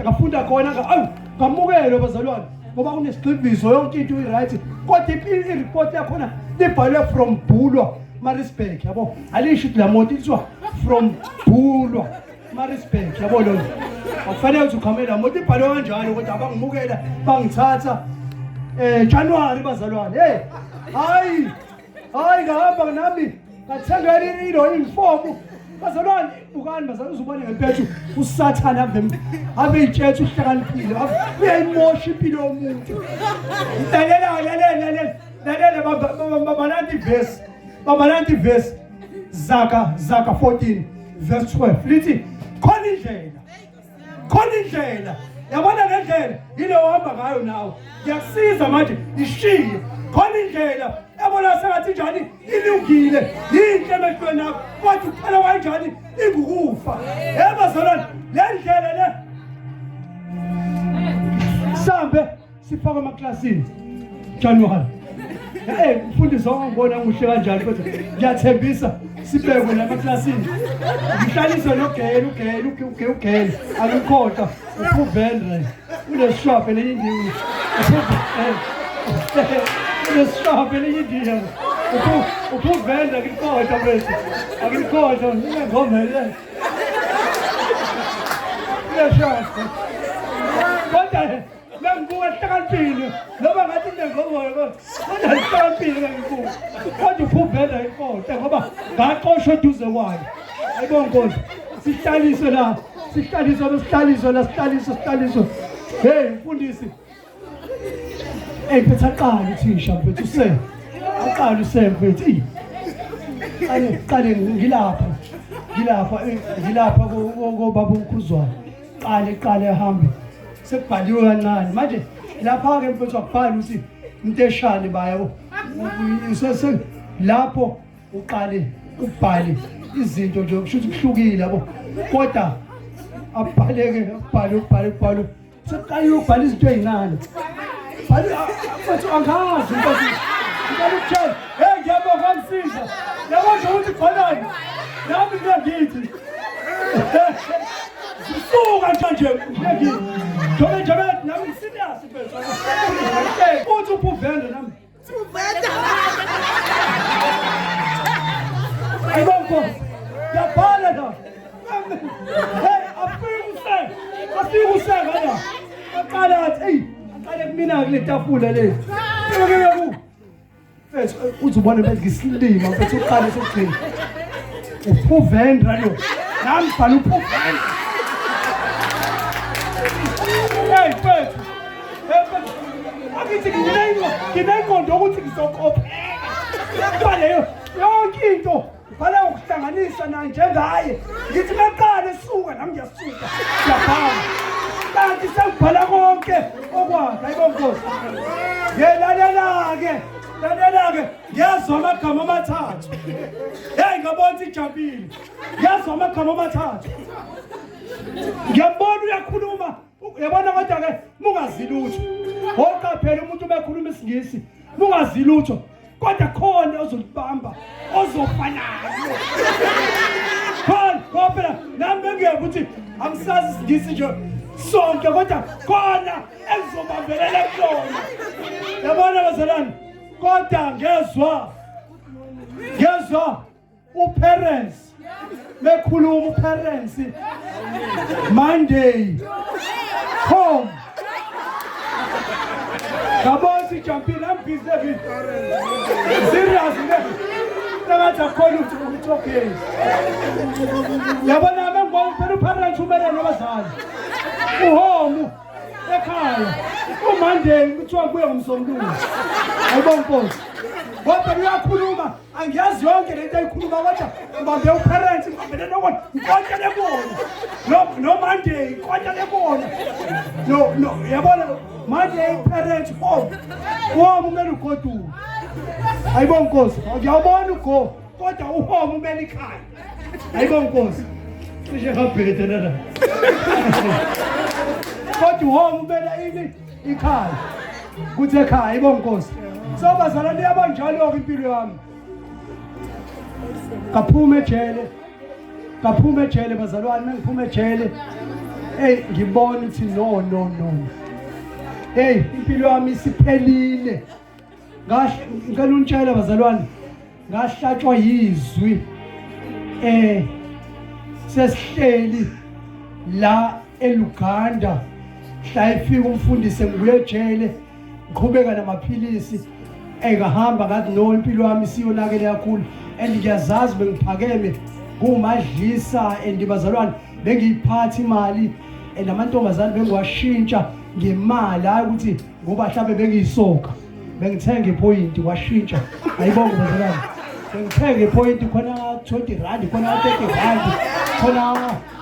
ngafunda khona ngamukelo bazalwane ngoba kunesigxivizo yonke into i-right kodwa i-report yakhona libhalwe from Bulwa Maritzburg yabo alisho ukuthi la moto ithiwa from Bulwa Maritzburg yabo lo akufanele ukuthi ukhamele la moto ibhalwe kanjalo ukuthi abangimukela bangithatha January bazalwane hayi ngahamba nami ngathenga ilo inform bazalwane bukani bazalwane uzubona ngempethu usathana ave itshethu uhlakaniphile uyayimosha impilo yomuntu lalela babalanti verse Zaka 14 verse 12 lithi khona indlela yabona le ndlela yile ohamba ngayo nawe ngiyakusiza manje ishiye khona indlela yabona sengathi njani ilungile yinhle emehlweni akho kodwa uqala kanjani ingukufa bazalwane le ndlela le sambe sifaka emaklasini January mfundisi ongibona ngihle kanjani kodwa ngiyathembisa sibekwe emaklasini ngihlaliswe nogele akukhohlwa uPuvendre unesishophe lenye indiya unesishophe lenye indiya uPuvendre akukhohlwa bese akukhohlwa ngomele unesishophe kodwa ngibuka hlakaniphile noma ngathi ngengomoya kodwa hlakaniphile ngibuka kodwa uPuvendre akukhohlwa ngoba ngaqoshwa eduze kwayo ayibona Nkosi sihlaliswe la sihlaliswe mfundisi phethe aqala uthisha mfethu aqala mfethu qale ngilapha kobaba uMkhuzwana qale ahambe sekubhaliwe kancane manje lapha ke mfowethu akubhali ukuthi Mteshane bayabo lapho uqale ubhale izinto nje kushuthi kuhlukile yabo kodwa abhaleke ubhale sekuqale ubhale izinto ezincane bhali mfowethu angazi mfowethu ngicela ukutshela hey ngiyabonga msiza yabo nje ukuthi khonani nami ngiyagithi suka nje ngiyagithi Jobe nami serious mfethu. Uthi uphuvende nami. Uphuvende. Ayibonko. Yabhala la. Hey, afike ngala. Aqala athi, "Hey, aqale kumina kule tafula le." Ngeke mfethu uthi ubone bese ngisilima mfethu uqale sokugcina. Uphuvende lo. Nami bhala uphuvende. Hey, mfethu. Akithi nginayinqondo ukuthi ngizokophela. Baleyo yonke into bhala ukuhlanganisa naye njengaye. Ngithi maqale suka nami ngiyasuka. Ngiyabhala. Kanti sengibhala konke okwakhe ayibonkosi. Lalela-ke. Ngiyazwa amagama amathathu. Hey, ngabona ijabile. Ngiyazwa amagama amathathu. Ngiyabona uyakhuluma. Yabona kodwa ke mungazilutho. Oqaphela umuntu bekhuluma isingisi, mungazilutho. Kodwa khona ozolibamba, ozofanayo. Phela nami ngeke ukuthi amsazi isingisi nje sonke kodwa khona ezobambelela kulona. Yabona bazalwane, kodwa ngezwa uparents bekhuluma uparents Monday home. Kabosi jumping, I'm busy. Serious, never call you to be okay. Yabona I'm parents who better never say. Home, Monday, which one will I'm so good. I won't post. What are you kuluma? And yes, young and they kuluma water about their parents. But no one, no Monday, no, Yabona. Monday parents home. Home umele go to. Ayibonkosi. Ngiyabona ugo kodwa uhome umele ikhaya. Ayibonkosi. Cishe ngabhede nana. Kodwa uhome umele ini ikhaya. Kuthi ekhaya ayibonkosi. So bazalwane abanjalo ke impilo yami. Kaphume ejele bazalwane ngiphume ejele. Hey ngibona ukuthi no. Hey, impilo yami isiphelile. Ngicela unitshela bazalwane. Ngahlatshwa yizwi. Sesihleli la eLuganda. Hla ifika umfundisi ngibuye ejele. Ngiqhubeka namaphilisi. Engahamba ngathi no impilo yami isiyonakele kakhulu. Ngiyazazi bengiphakeme kumadlisa bazalwane bengiyiphatha imali namantombazane bengiwashintsha ngemali hayi ukuthi ngoba mhlawumbe bengiyisoka bengithenga ipoint washintsha ayibonga bazalwane bengithenga ipoint khona 20 rand khona 30 rand khona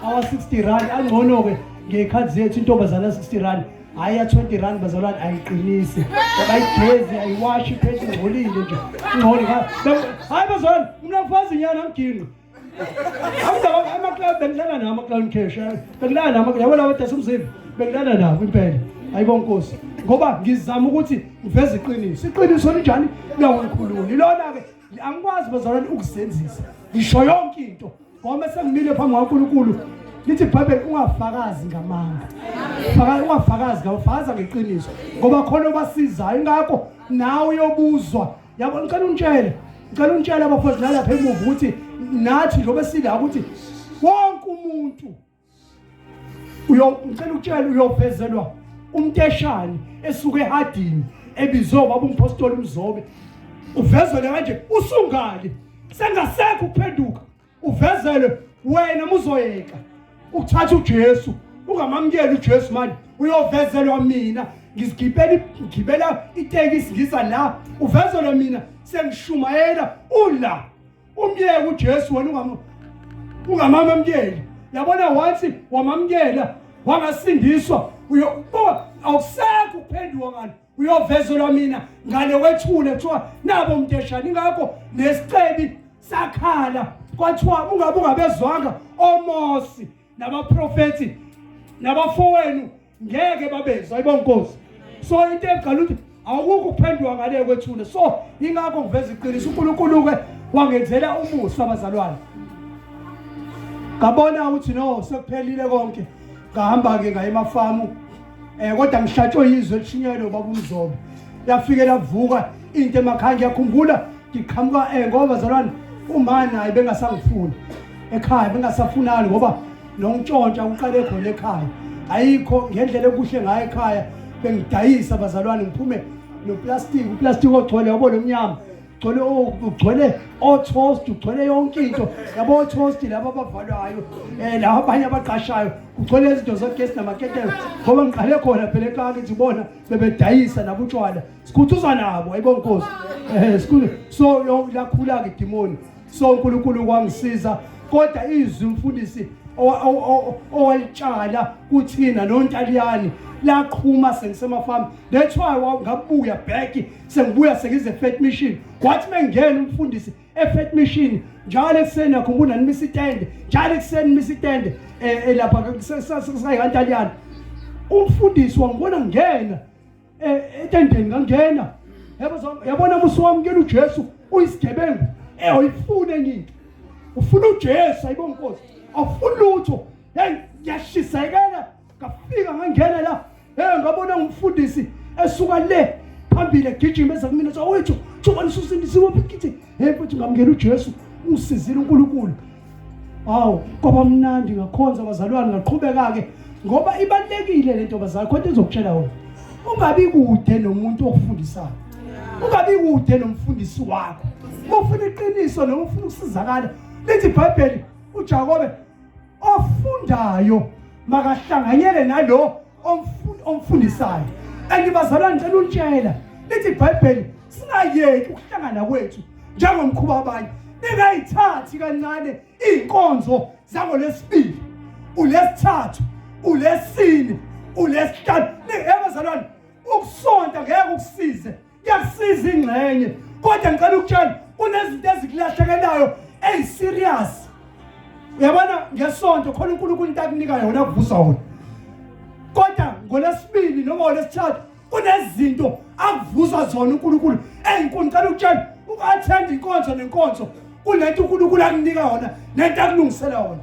awa 60 rand angcono ke ngekhadi zethu intombazana 60 rand hayi ya 20 rand bazalwane ayiqinisi bayigezi ayiwashi phezu ngolile nje ngcono hayi bazalwane mina mfazi nyana ngigini amaklub bengilana namaklub cash bengilana namaklub yabona wethu somzimba bengilana nabo impela ayibonkosi ngoba ngizama ukuthi ngiveze iqiniso linjani ngiyawukhulula ilona ke angikwazi bazalwane ukuzenzisa ngisho yonke into ngoba sengimile phambi kaNkulunkulu lithi iBhayibheli ungafakazi ngamanga ungafakazi ngawufaza ngeqiniso ngoba khona obasizayo ingakho nawe uyobuzwa yabo ngicela untshele abafundi lapha emuva ukuthi nathi njobe sila ukuthi wonke umuntu ngicela ukutshela uyophezelwa uMteshane esuke eHadini ebizwe baba umpostoli uMzobe uvezele kanje usungali sengasekho ukuphenduka uvezele wena muzoyeka ukuthatha uJesu ungamamkeli uJesu manje uyovezelwa mina ngigibela itekisi ngisa la uvezelwa mina sengishumayela ula umyeke uJesu wena ungamamkeli yabona wathi wamamkela wangasindiswa uyobuka awusekho ukuphendwa ngani uyovezelwa mina ngale wethule kuthiwa nabo Mteshane ingakho nesicebi sakhala kwathiwa ungabezwanga omosi nabaprofeti nabafowenu ngeke babezwa ayibonkosi so into eqala ukuthi awukho ukuphendwa ngale kwethule so ingakho ngiveza iqiniso uNkulunkulu ke wangenzela umusa abazalwane ngabona ukuthi no sekuphelile konke ngahamba ke ngaye emafamu kodwa ngihlatshwe yizwe elishinyelwe baba uMzobo yafike lavuka into emakhaya ngiyakhumbula ngiqhamuka ngoba bazalwane umani hayi bengasangifuni ekhaya bengasafunani ngoba nontshontsha uqale khona ekhaya ayikho ngendlela ekuhle ngayo ekhaya bengidayisa bazalwane ngiphume uplastic ogcwele yabo lomnyama ugcwele toast ugcwele yonke into yabo toast laba abavalwayo laba abanye abaqashayo ugcwele izinto zogesi namaketelo ngoba ngiqale khona phela ekhaya ngithi bona bebedayisa nabutshwala sikhuthuza nabo ayibonkosi so lakhula ke demoni so uNkulunkulu kwangisiza kodwa izwi umfundisi owalitshala kuthina nontaliyani laqhuma sengisemafama that's why ngabuya back sengibuya sekize faith mission kwathi mengena umfundisi efaith mission njalo ekseni akhumbula nimisa itende njalo ekseni nimisa itende lapha sayikantaliyani umfundisi wangibona ngena etendeni ngangena yabona musu wamkela uJesu uyisigebengu uyifune nyinto ufuna uJesu ayibonkosi awufuni lutho ngiyashisekela ngafika ngangena la ngabona umfundisi esuka le phambili egijima ezakumina sawethu thubani susindisiwe phikithi futhi ngamngela uJesu usizile uNkulunkulu awu kwaba mnandi ngakhonza abazalwane ngaqhubeka ke ngoba ibalekile lento bazali kodwa izokutshela wona ungabi kude nomuntu okufundisayo ungabi kude nomfundisi wakho ufuna iqiniso noma ufuna ukusizakala lithi iBhayibheli uJakobe ofundayo makahlanganyele nalo omfundisayo andibazalwane ngicela untshela lithi iBhayibheli singayeki ukuhlangana kwethu njengomkhuba abanye ningayithathi kancane inkonzo zangolesibili ulesithathu ulesine ulesihlanu abazalwane ukusonta ngeke ukusize kuyakusiza ingxenye kodwa ngicela ukutshela kunezinto ezikulahlekelayo serious uyabona ngesonto khona uNkulunkulu into akunika yona kuvusa wona kodwa ngolesibili noma ngolesithathu kunezinto akuvusa zona uNkulunkulu ezinkulu ngicela ukutshela ukathenda inkonzo nenkonzo kunento uNkulunkulu akunika yona nento akulungisela yona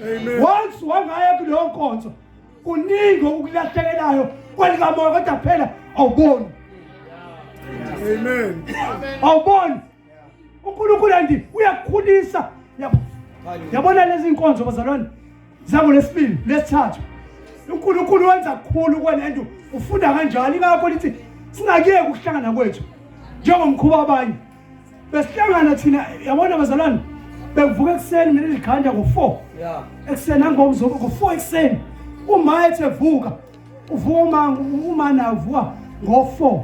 amen once wangaya kuleyo nkonzo kuningi ukulahlekelayo kwelikamoya kodwa phela awuboni amen awuboni uNkulunkulu andi uyakukhulisa yabona lezi inkonzo bazalwane zangolesibili lesithathu uNkulunkulu wenza kukhulu kwenento ufunda kanjalo ingakho lithi singakeke ukuhlangana kwethu njengomkhuba abanye besihlangana thina yabona bazalwane bevuka ekseni mina likhanda ngo4 ekseni angomzobo ngo4 ekseni uma ethevuka uvuka uma navuka ngo4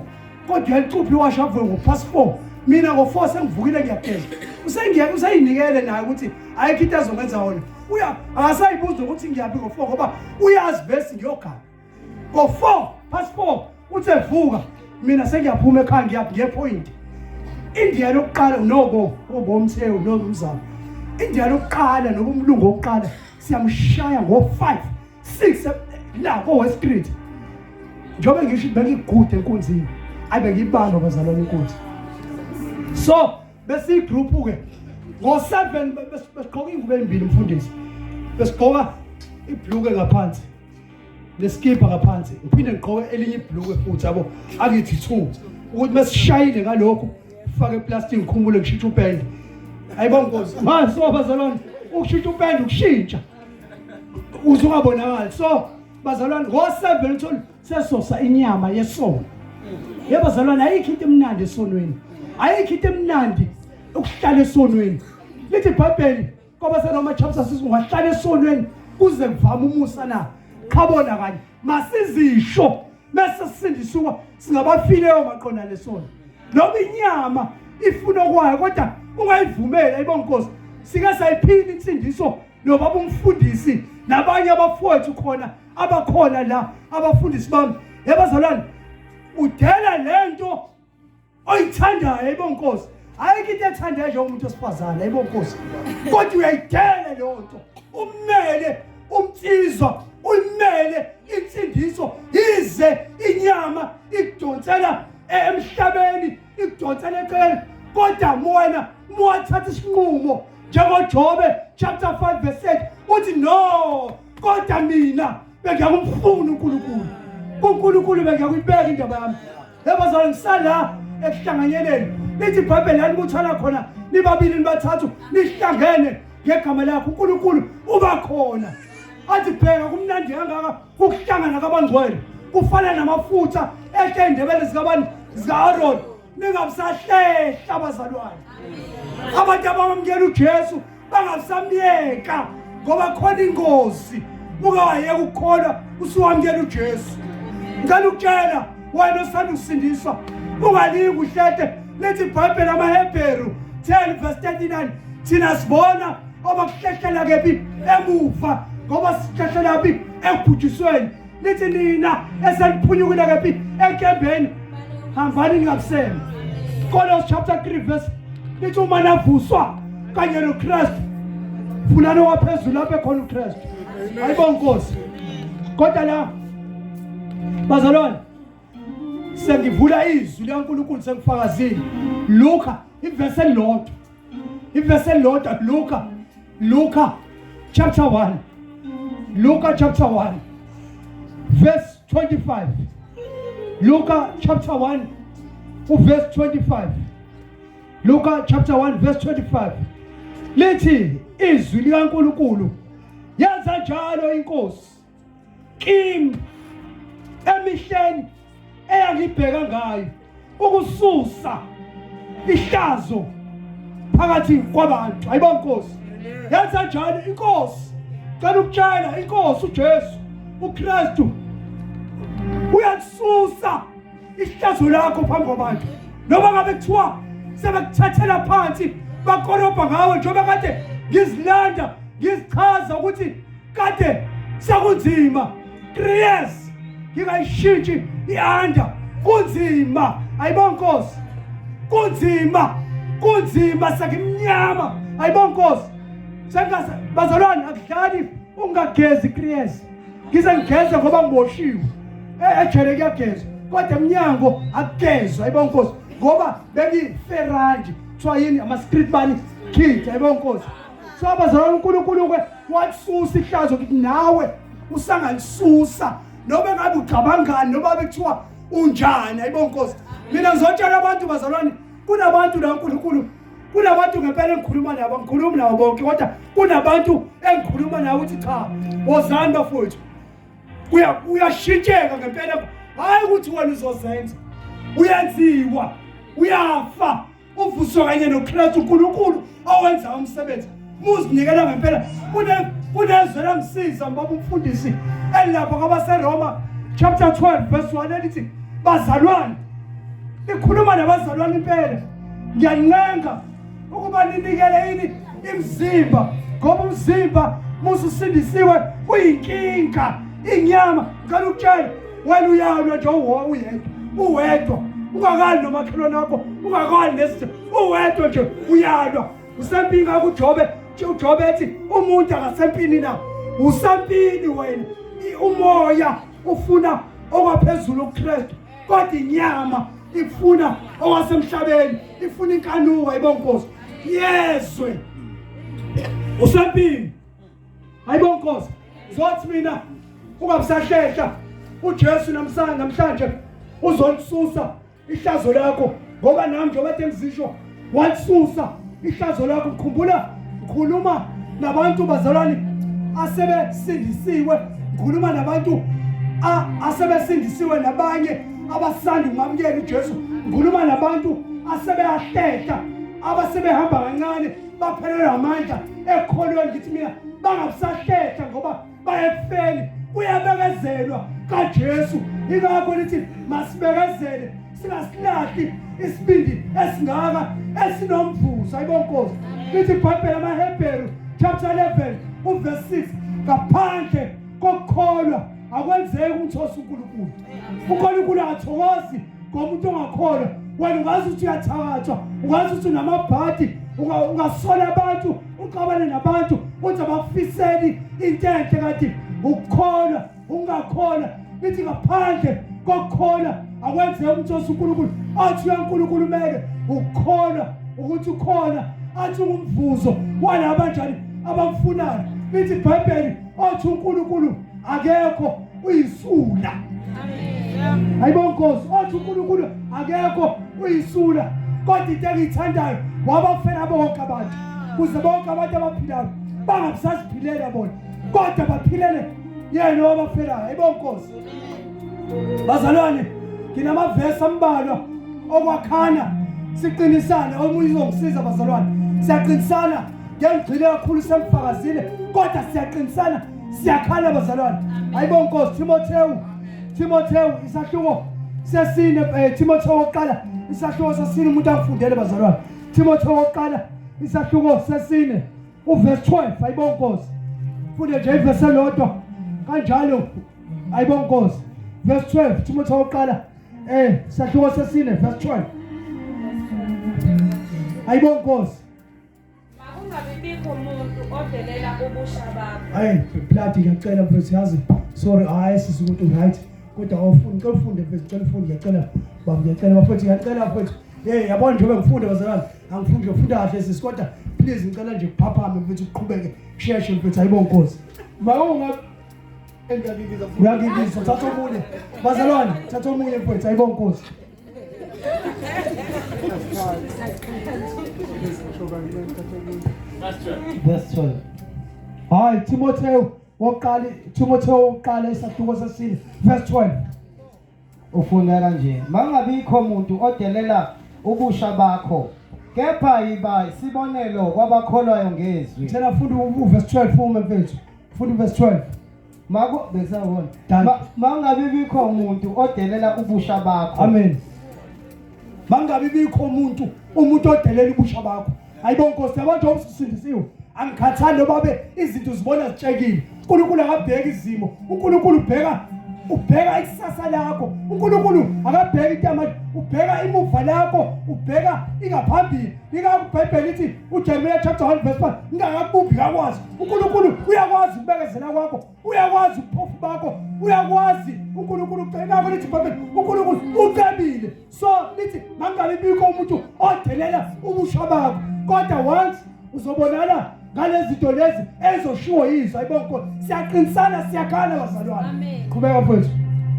kodwa yacuphi washa avuke ngo4 mina ngo4 sengivukile ngiyageza useyinikele naye ukuthi ayikho into azokwenza wona akasayibuza ukuthi ngiyaphi ngo4 ngoba uyazi bese ngiyogana ngo4 uthe vuka mina sengiyaphuma ekhaya ngiyaphi ngepoint India lokuqala nobo omthewu nomzamo India lokuqala nobumlungu oqala siyamshaya ngo5 6 la ko street njobe ngisho bengigude enkunzini abe ngibamba bazalwane inkunzi so bese igroup ke ngo7 besiqoka ingubo embili umfundisi besiqoka ibhluke ngaphansi leskipa ngaphansi uphinde ngiqoke elinye ibhluke futhi yabo akithi 2 ukuthi mesishayile ngalokho ufake iplastic ngikhumule ngishintsha upende ayibongozi manje so bazalwane ukushintsha upende ukushintsha uzungabonakala so bazalwane ngo7 uthole sesosa inyama yesono yebazalwane ayikho into emnandi esonweni ayikho into emnandi ukuhlala esonweni lithi iBhayibheli ngoba senoma chapter sisungahlala esonweni kuze kuvama umusa na khabona kanye masizisho mase sisindiswa singabafileyo maqona lesono noma inyama ifuna kwayo kodwa ungayivumela ayibonkosi sika sayiphila insindiso nobaba umfundisi nabanye abafowethu khona abakhona la abafundisi bami yabazalwane udela lento oyithandayo yebo Nkosi ayikho into ethandayo nje umuntu osifazana yebo Nkosi kodwa uyayidela leyo nto umele umtsizwa umele insindiso ize inyama ikudonsela emhlabeni ikudonsela eqele kodwa wena muwathatha isinqumo njengoJobe chapter 5 verse 8 uthi no kodwa mina bengiyakumfuna uNkulunkulu bengiyakuyibeka indaba yami yabazalwane ngisala ekuhlanganyeleni lithi iBhayibheli lanibuthana khona nibabili nibathathu nihlangene ngegama lakho uNkulunkulu uba khona athi bheka kumnandi kangaka ukuhlangana kabangcwele kufana namafutha endebele zika-Aaron ningabusahlehla abazalwane abantu abamamukela uJesu bangasamyeka ngoba khona ingozi ungawayeka ukukholwa usuwamukela uJesu ngicela ukutshela wena osanda ukusindiswa ungalingi uhlete lethi iBhayibheli amaHebheru 10 verse 39 thina sibona abakuhlehlela kephi emuva ngoba sihlehlela phi ekubhujisweni lithi nina eseliphunyukile kephi enkembeni hambani ngabusema Colossians chapter 3 verse lithi uma navuswa kanye noKristu fulani waphezulu lapha ekhona uKristu ayibonge Nkosi kodwa la bazalwane sengivula izwi likaNkulunkulu sengifakazile Luka ivesi elilodwa Luka chapter 1 Luka chapter 1 verse 25 Luka chapter 1 verse 25 Luka chapter 1 verse 25 lithi izwi likaNkulunkulu yenza njalo inkosi kimi emihleni eyangibheka ngayo ukususa ihlazo phakathi kwabantu ayibonge Nkosi yenza njalo inkosi cela ukutshela inkosi uJesu uKristu uyasusa ihlazo lakho phambi kwabantu noma ngabe kuthiwa sebekuthathela phansi bakorobha ngawe njengoba kade ngizilanda ngizichaza ukuthi kade sekunzima 3 years ngingayishintshi ianda kunzima ayibonge Nkosi kunzima sekimnyama ayibonge Nkosi sengaze bazalwane akudlali ungagezi 3 years ngize ngigeze ngoba ngiboshiwe ejele kuyageza kodwa eminyango akugezwa ayibonge Nkosi ngoba bengiferanji kuthiwa yini ama-street bunny kid ayibonge Nkosi so abazalwane uNkulunkulu wasusa ihlazo kithi nawe usangalisusa noma ngabe ucabangani noma bekuthiwa unjani ayibonge Nkosi mina ngizotshela abantu bazalwane kunabantu la uNkulunkulu kunabantu ngempela engikhuluma nabo ngikhuluma nabo bonke kodwa kunabantu engikhuluma nabo ukuthi cha wozani bafowethu uyashintsheka ngempela hayi ukuthi wena uzozenza uyenziwa uyafa uvuswa kanye noKristu uNkulunkulu owenza umsebenzi muzinikela ngempela kunezwe langisiza mbaba umfundisi elapha kwabaseRoma chapter 12 verse 1 elithi bazalwane likhuluma nabazalwane impela ngiyancenga ukuba ninikele yini imizimba ngoba umzimba mususindisiwe uyinkinga inyama ngicela ukutshela wena uyalwa nje uwedwa ungakali nomakhelwane wakho ungakali nesitho uwedwa nje uyalwa usempinga uJobe ethi umuntu akasempini na usempini wena umoya ufuna okwaphezulu uKristu kodwa inyama ifuna okwasemhlabeni ifuna inkanuko ayibonge Nkosi yezwe usempini ayibonge Nkosi zothi mina ungabusahlehla uJesu namhlanje uzolisusa ihlazo lakho ngoba nami njengoba engizisho walisusa ihlazo lakho ukukhumbula ngikhuluma nabantu bazalwane asebesindisiwe ngikhuluma nabantu asebesindisiwe nabanye abasanda ukumamukela uJesu ngikhuluma nabantu asebeyahlehla abasebehamba kancane baphelelwa amandla ekholweni ngithi mina bangabusahlehla ngoba bayekufeni uyabekezelwa kaJesu ingakho lithi masibekezele singasilahli isibindi esingaka esinomvuzo ayibonge Nkosi lithi iBhayibheli amaHebheru chapter chapter 11 uverse 6 ngaphandle kokukholwa akwenzeki umthosi uNkulunkulu. uNkulunkulu akathokozi ngomuntu ongakholwa. Wena ungazi ukuthi uyathakathwa, ungazi ukuthi unamabhadi, ungasola abantu, uqabane nabantu uthi abakufiseli into enhle kanti ukukholwa ungakholwa. Lithi ngaphandle kokukholwa akwenzeki umthosi uNkulunkulu. Athi uNkulunkulu mele ukukholwa ukuthi ukhona, athi umvuzo walaba njani abamfunayo. Lithi iBhayibheli athi uNkulunkulu akekho uyisula. Amen. Ayibonke Nkosi, athi uNkulunkulu akekho uyisula. Kodwa into engiyithandayo wabafela bonke abantu. Kuze bonke abantu abaphilayo bangabusaziphilela bona, kodwa baphilele yena wabafelayo. Ayibonke Nkosi. Bazalwane, nginamavesi ambalwa okwakhana siqinisane. Omunye uzongisiza bazalwane. Siyaqinisana ngengigcile kakhulu semfakazile, kodwa siyaqinisana siyakhala bazalwane. Ayibonke Nkosi. Timotheo isahluko sesine. Timotheo wokuqala isahluko sesine. Umuntu angifundele bazalwane. Timotheo wokuqala isahluko sesine uverse 12. Ayibonke Nkosi. Funde nje ivesi elodwa kanjalo. Ayibonke Nkosi. Verse 12 Timotheo wokuqala isahluko sesine verse 12. Ayibonke Nkosi. Makungabibikho umuntu odelela ubusha bakho. Hayi plati ngiyacela mfethu yazi. Sorry sisukuthi right. Kodwa awufuni ufunde mfethu, ngicela ufunde, ngiyacela baba, ngiyacela mfethu, ngiyacela mfethu. Yabona njengoba ngifunde bazalwane, angifundi ngifunda kahle sisi, kodwa please ngicela nje kuphaphame mfethu, uqhubeke sheshe mfethu. Ayibonke Nkosi. Uyangibizwa, thatha omunye bazalwane, thatha omunye mfethu. Ayibonke Nkosi. Verse 12. Hayi Timotheo wokuqala isahluko sesine verse 12. Ufuna kanje, mangabikho umuntu odelela ubusha bakho, kepha yiba isibonelo kwabakholwayo ngezwi. Thina funda uverse 12 uma mfethu. Funda uverse 12. Besawona. Mangabibikho umuntu odelela ubusha bakho. Amen. Mangabibikho umuntu odelela ubusha bakho. Ayibonke Nkosi. Abantu obusindisiwe angikhathali noba izinto zibona zitshekile. uNkulunkulu akabheka izimo. uNkulunkulu ubheka ikusasa lakho. uNkulunkulu akabheka into ubheka imuva lakho, ubheka ingaphambili. IBhayibheli lithi uJeremiah chapter 1 verse 5 ngingakubumbi kakwazi. uNkulunkulu uyakwazi ukubekezela kwakho, uyakwazi ubuphofu bakho, uyakwazi uNkulunkulu ucela lithi iBhayibheli uNkulunkulu ucebile. So lithi mangabibikho umuntu odelela ubusha bakho, kodwa once uzobonana ngalezi zinto lezi ezoshiwo yizo. Ayibonke siyaqinisana, siyakhala bazalwane. Amen. Qhubeka mfethu.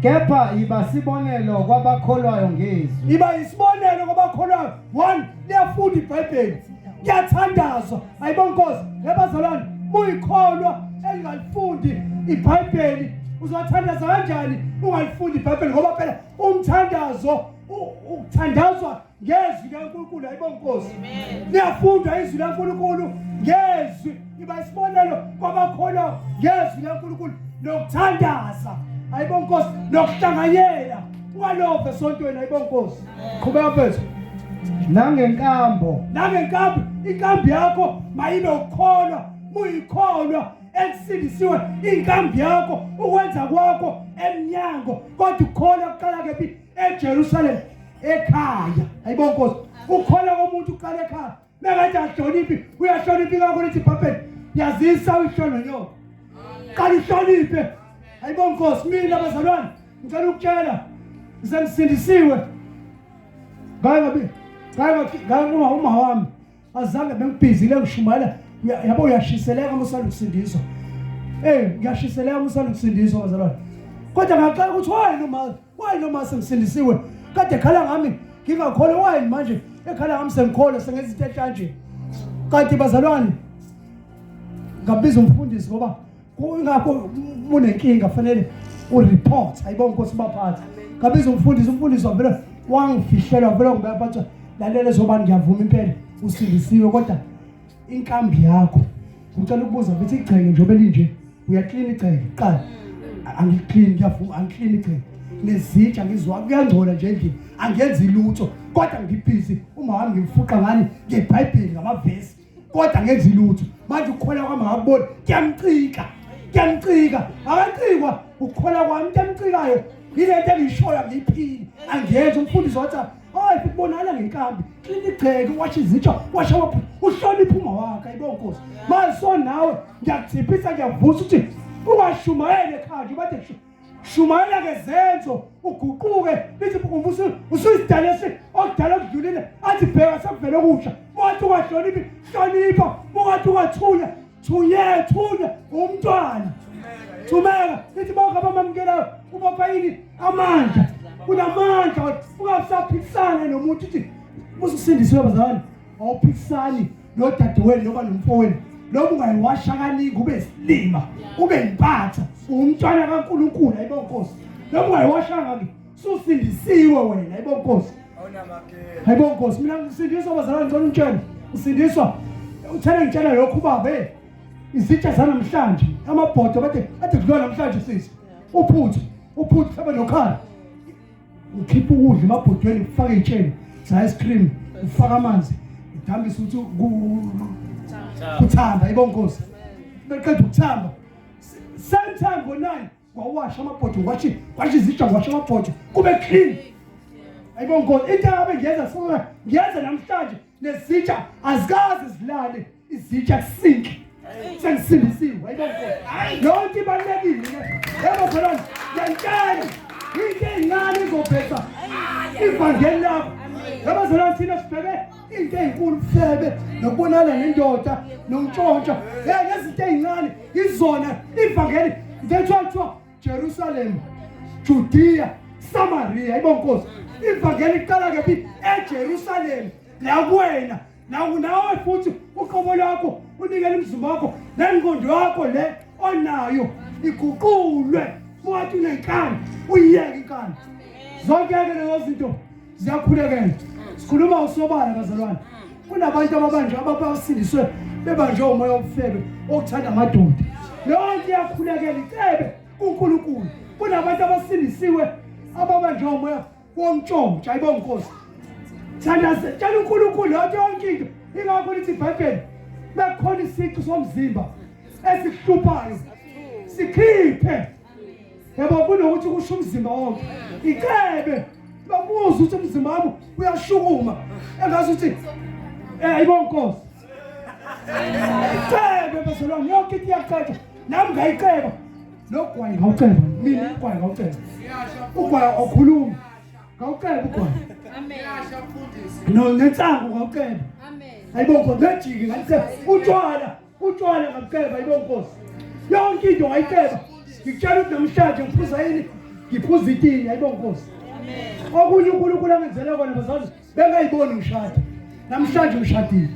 Kepha yiba sibonelo kwabakholwayo ngezwi. Iba isibonelo kwabakholwayo. 1 liyafunda iBhayibheli, kuyathandazwa. Ayibonke Nkosi. Bazalwane, uyikholwa engalifundi iBhayibheli uzothandaza kanjani ungalifundi iBhayibheli? Ngoba phela umthandazo ukuthandazwa ngezwi kaNkulunkulu. Ayibonke Nkosi. Liyafunda izwi laNkulunkulu ngezwi. Iba isibonelo kwabakholwa ngezwi laNkulunkulu nokuthandaza. Ayibonke Nkosi. Nokuhlanganyela ungalove esontweni. Ayibonke Nkosi. Qhubeka mfethu. Nangenkambo. Inkambi yakho mayibe ukukholwa. Uyikholwa ekusindisiwe inkambi yakho ukwenza kwakho eminyango, kodwa ukukholwa kuqala kephi? eJerusalem, ekhaya. Ayibonke Nkosi. Ukukholwa komuntu uqala ekhaya. Mekade ahloniphi, uyahloniphi kakhulu lithi iBhayibheli yazisa uyihlolo nyoka. Qala ihloniphe. Ayibonke Nkosi. Mina bazalwane ngicela ukutshela ngisemsindisiwe. Uma wami azange bengibhizile ngishumayela. Yabo uyashiseleka musala ukusindiswa. Ngiyashiseleka musala ukusindiswa bazalwane. Kodwa ngaqala ukuthi why noma sengisindisiwe kade khala ngami ngingakholwa. Why manje ekhala ngami sengikholwa sengenza into ehlanje? Kanti bazalwane ngabiza umfundisi ngoba ingakho unenkinga fanele ureport. Ayibonke Nkosi baphatha. Ngabiza umfundisi wavela wangifihlela wavela ngiyaphatha lalela zobani ngiyavuma impela usindisiwe, kodwa inkambi yakho ngicela ukubuza bethi igceke njengoba linje uyaklina igceke qala. Angiklini, ngiyavuma angiklini igceke. Nezitsha ngizwa kuyangcola nje endlini, angenzi lutho, kodwa ngibhizi uma wami ngimfuqa ngani ngeBhayibheli ngamavesi. kodwa ngenzi lutho manje ukukholwa kwami akuboni kuyamcika akacikwa ukukholwa kwami kuyamcikayo yilento engishoya ngiyiphili angiyenza umfundisi wathi hayi kubonakala ngenkambi igceke washa izitsha washa uhlonipha uma wakhe ayibona Nkosi manje so nawe ngiyakuthipisa ngiyavusa ukuthi ungashumayele ekhaya bathi shumayela ngezenzo uguquke lithi umbuso usuyisidalese okudala okudlulile athi bheka sakuvele okusha wathi ungahloniphi hlonipha ungathi ungathunya thunya umntwana thumeka lithi bonke abamamukelayo ubapha yini amandla unamandla ungasaphikisana nomuntu uthi usindisiwe bazalwane awuphikisani nodadewenu noma nomfowenu noma ungayiwasha kaningi ube silima ube impatha umntwana kaNkulunkulu ayibona Nkosi noma ungayiwashanga ke susindisiwe wena ayibona Nkosi ayibona Nkosi mina ngisindiswa bazalwane ngicela umtshela usindiswa uthele ngitshela lokhu babe izitsha zanamhlanje amabhodo bathi kudlula namhlanje sisi uphuthu hlaba nokhala ukhipha ukudla emabhodweni ufaka itsheni za ice cream ufaka amanzi udambisa ukuthi kuthamba ayibona Nkosi beqeda ukuthamba same time ngo9 kwawasha amabhodwe kwashi izitsha kwasha amabhodwe kube clean ayibona Nkosi into abe ngiyenza namhlanje nezitsha azikaze zilale izitsha kusinki sengisindisiwe ayibona Nkosi yonke ibalekile yebo khona yantshela into encane izobheka ivangeli lakho yabazalwane thina sibheke into ezinkulu sebe nokubonana nendoda nomtshontsha lezinto ezincane izona ivangeli ngethwa Jerusalem Judea Samaria ayibona Nkosi ivangeli iqala kephi eJerusalem la kuwena nawe futhi uqobo lwakho unikele umzimba wakho nengqondo yakho le onayo iguqulwe futhi unenkani uyiyeke inkani zonke lezo zinto ziyakhulekela sikhuluma usobala bazalwane kunabantu ababanje abasindiswe bebanjwe umoya obufebe okuthanda amadoda yonke iyakhulekela icebe kuNkulunkulu kunabantu abasindisiwe ababanjwe umoya womtshontsha ayibona Nkosi thanda uNkulunkulu yonke into ingakho lithi iBhayibheli bekhona isiqu somzimba esihluphayo sikhiphe yebo kunokuthi kusho umzimba wonke icebe babuza ukuthi umzimba wabo uyashukuma engazi ukuthi ayibona Nkosi icebe bazalwane yonke into iyaqeda nami ngayiceba nogwayi ngawuceba mina ugwayi ngawuceba ugwayi okhuluma ngawuceba ugwayi nensango ngawuceba ayibona Nkosi nejiki ngayiceba utshwala ngawuceba ayibona Nkosi yonke into ngayiceba ngikutshela ukuthi namhlanje ngiphuza yini ngiphuza itini ayibona Nkosi okunye uNkulunkulu angenzele kona bazalwane bengayiboni ngishada namhlanje ngishadile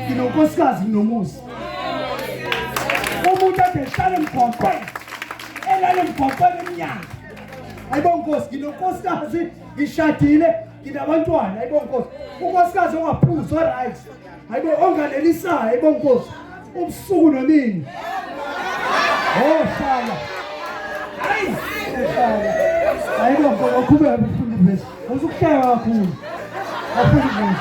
nginonkosikazi nginomuzi umuntu ade ehlala emgwaqweni elale emgwaqweni eminyaka ayibona Nkosi nginonkosikazi ngishadile nginabantwana ayibona Nkosi unkosikazi ongaphuzi right ayibona onganelisayo ayibona Nkosi ubusuku nomini hlala ayibona ngokuba befundisi usukuhleka kakhulu afundisi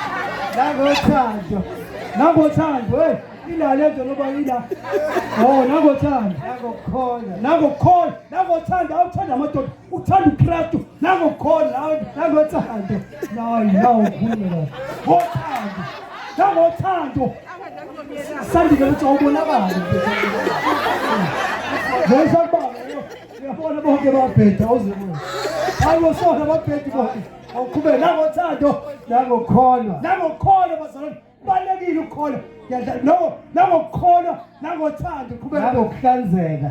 nangothando ilale nto loba ila nangothando nangothando awuthanda amadoda ukuthanda uKristu nangothando nawo ukhuluma nangothando sandike ukuthi awubonakala uyabona bonke babheda uzibona ayosona babhedi bonke awuqhubeke nangothando nangokholwa bazalwane balekile ukukholwa nangokukholwa nangothando qhubeka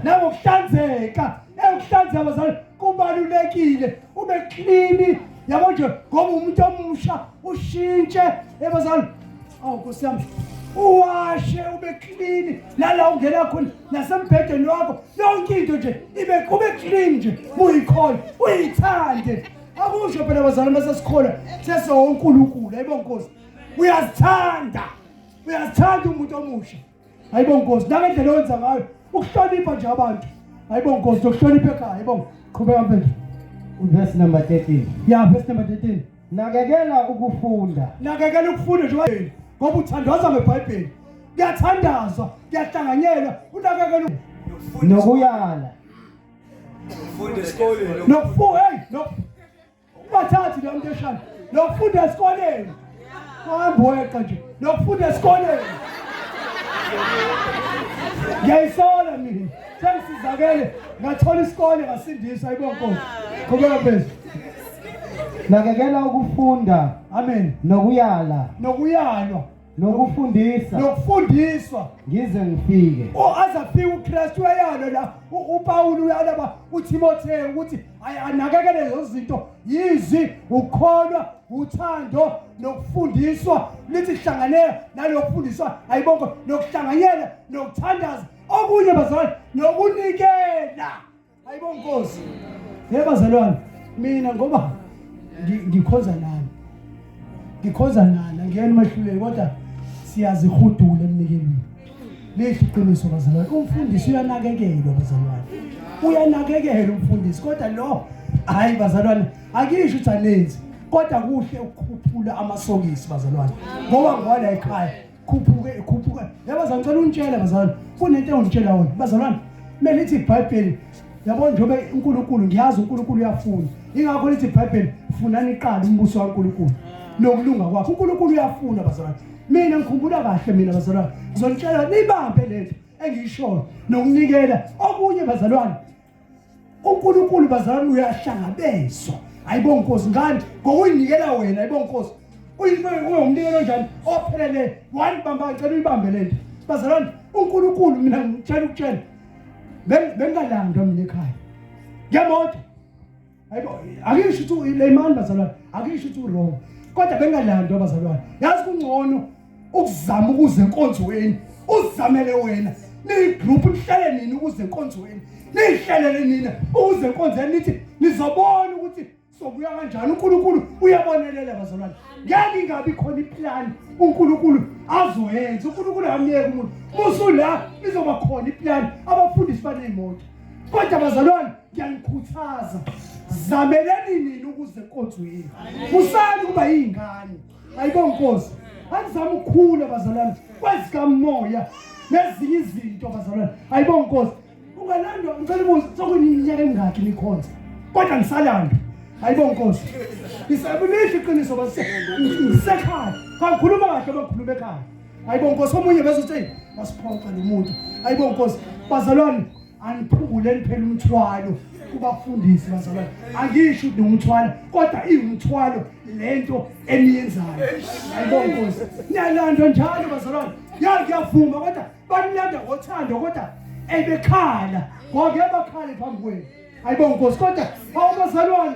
nangokuhlanzeka bazalwane kubalulekile ube clean yabo nje ngoba umuntu omusha ushintshe bazalwane Nkosi yami uwashe ube clean lala ungena khona nasembhedeni wakho yonke into nje kube clean nje uyikholwa uyithande akusho phela bazalwane basesikholwa sesonkulunkulu ayibona Nkosi uyazithanda umuntu omusha ayibona Nkosi nangendlela owenza ngayo ukuhlonipha nje abantu ayibona Nkosi ukuhlonipha ekhaya ayibona qhubeka phela verse number 13 verse number 13 nakekela ukufunda nje ngoba uthandaza ngeBhayibheli kuyathandazwa, kuyahlanganyelwa, unakekela nokuyala Ufunda esikoleni. bathathi lo Mteshane, nokufunda esikoleni. Hamba weqa nje, nokufunda esikoleni. Ngiyayisola mina. Sengisizakele, ngathola isikole ngasindisa ayibonke. Qhubeka phezulu. nakekela ukufunda Amen. nokuyala Nokuyalwa, nokufundisa nokufundiswa. ngize ngifike Azafika uKristu uyayalo la uPaul uyalaba uTimotheo ukuthi anakekele lezo zinto yizi ukholwa uthando nokufundiswa lithi hlanganela nalokufundiswa ayibonke nokuhlanganyela nokuthandaza okunye bazalwane nokunikela ayibonke Nkosi yebazalwane mina ngoba ngikhoza nani ngiyena mahluleli kodwa siyazihudula emnikelweni lethi iqiniso bazalwane umfundisi uyanakekelwa bazalwane uyanakekelwa umfundisi kodwa lo hayi bazalwane akisho ukuthi anenzi kodwa kuhle ukukhuphula amasokisi bazalwane ngoba ngwala ekhaya khuphuke yabazalwane ngicela unitshele bazalwane kunento engitshela wona bazalwane kumele lithi iBhayibheli yabona njengoba uNkulunkulu ngiyazi uNkulunkulu uyafuna ingakho lithi iBhayibheli funani iqala umbuso kaNkulunkulu nokulunga kwakhe uNkulunkulu uyafuna bazalwane mina ngikhumbula kahle mina bazalwane ngizonitshela nibambe lento engiyishoyo nokunikela okunye bazalwane uNkulunkulu bazalwane uyahlangabezwa ayibonke Nkosi ngani ngokuyinikela wena ayibonke Nkosi uyumnikelo njani ophelele one bamba ngicela uyibambe lento bazalwane uNkulunkulu mina ngitshela bengalandwa mina ekhaya ngemoto ayibo akisho ukuthi ilemani bazalwane akisho ukuthi wrong kodwa bengalandwa bazalwane yazi kungcono ukuzama ukuze enkonzweni uzamele wena ni group nihlele nini ukuze enkonzweni nihlelele nina ukuze enkonzweni nithi nizobona ukuthi sobuya kanjani uNkulunkulu uyabonelela bazalwane ngeke ingabi khona iplan uNkulunkulu azoyenza uNkulunkulu amyeke umuntu musula izoba khona iplan abafundisi banezimoto kodwa bazalwane ngiyanikhuthaza zameleni nini ukuze enkonzweni musani kuba yingane ayibonke Nkosi azama ukukhula bazalwane kwezikamoya nezinye izinto bazalwane ayibonke Nkosi ungalandwa ngicela ukuthi sokuniminyaka emingaki nikhonza kodwa ngisalanda ayibonke Nkosi isabulisho iqiniso basekhaya kangikhuluma kahle bakhuluma ekhaya ayibonke Nkosi omunye bese uthi masiphoqa lo muntu ayibonke Nkosi bazalwane aniphunguleni phela umthwalo kubafundisi bazalwane angisho nomthwalo kodwa iwumthwalo lento eniyenzayo ayibonke Nkosi niyalandwa njalo bazalwane ngiyavuma kodwa banilanda ngothando kodwa ebekhala ngoke bakhala phambi kwenu ayibonke Nkosi kodwa awubazalwane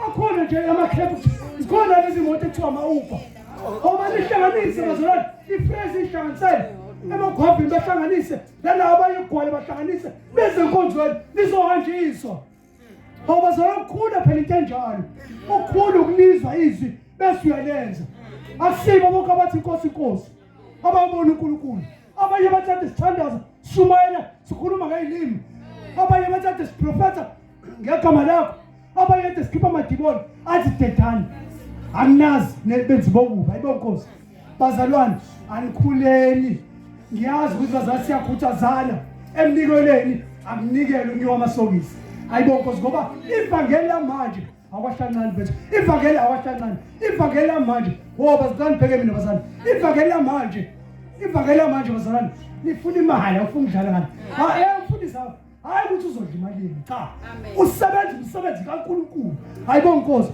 akhona nje amakhephu zikhona lezi moto ekuthiwa ama-Uber ngoba nihlanganise bazalwane ifrezi ihlanganisele emagwabhini bahlanganise nalabo abanye ugwale bahlanganise beze enkonzweni lizohanjiswa ngoba zalokukhula phela into enjalo ukukhula ukulizwa izwi bese uyalenza akusibo bonke abathi inkosi ababona uNkulunkulu abanye bathi sithandaza shumayela sikhuluma ngezilimi abanye bathi siprofeta ngegama lakho abanye bathi sikhipha amadimoni athi dedani anginazi nebenzi bokuba ayibonke Nkosi bazalwane anikhuleni ngiyazi ukuthi bazalwane siyakhuthazana emnikelweni akunikele unyiwa amasokisi ayibonke Nkosi ngoba ivangeli lamanje awashangani bethu ivangeli awashangani ivangeli lamanje bazalwane bheke mina bazalwane ivangeli lamanje bazalwane nifuna imali ufuna ukudlala ngani ufundisa hayi ukuthi uzodla imali cha usebenza umsebenzi kaNkulunkulu ayibonke Nkosi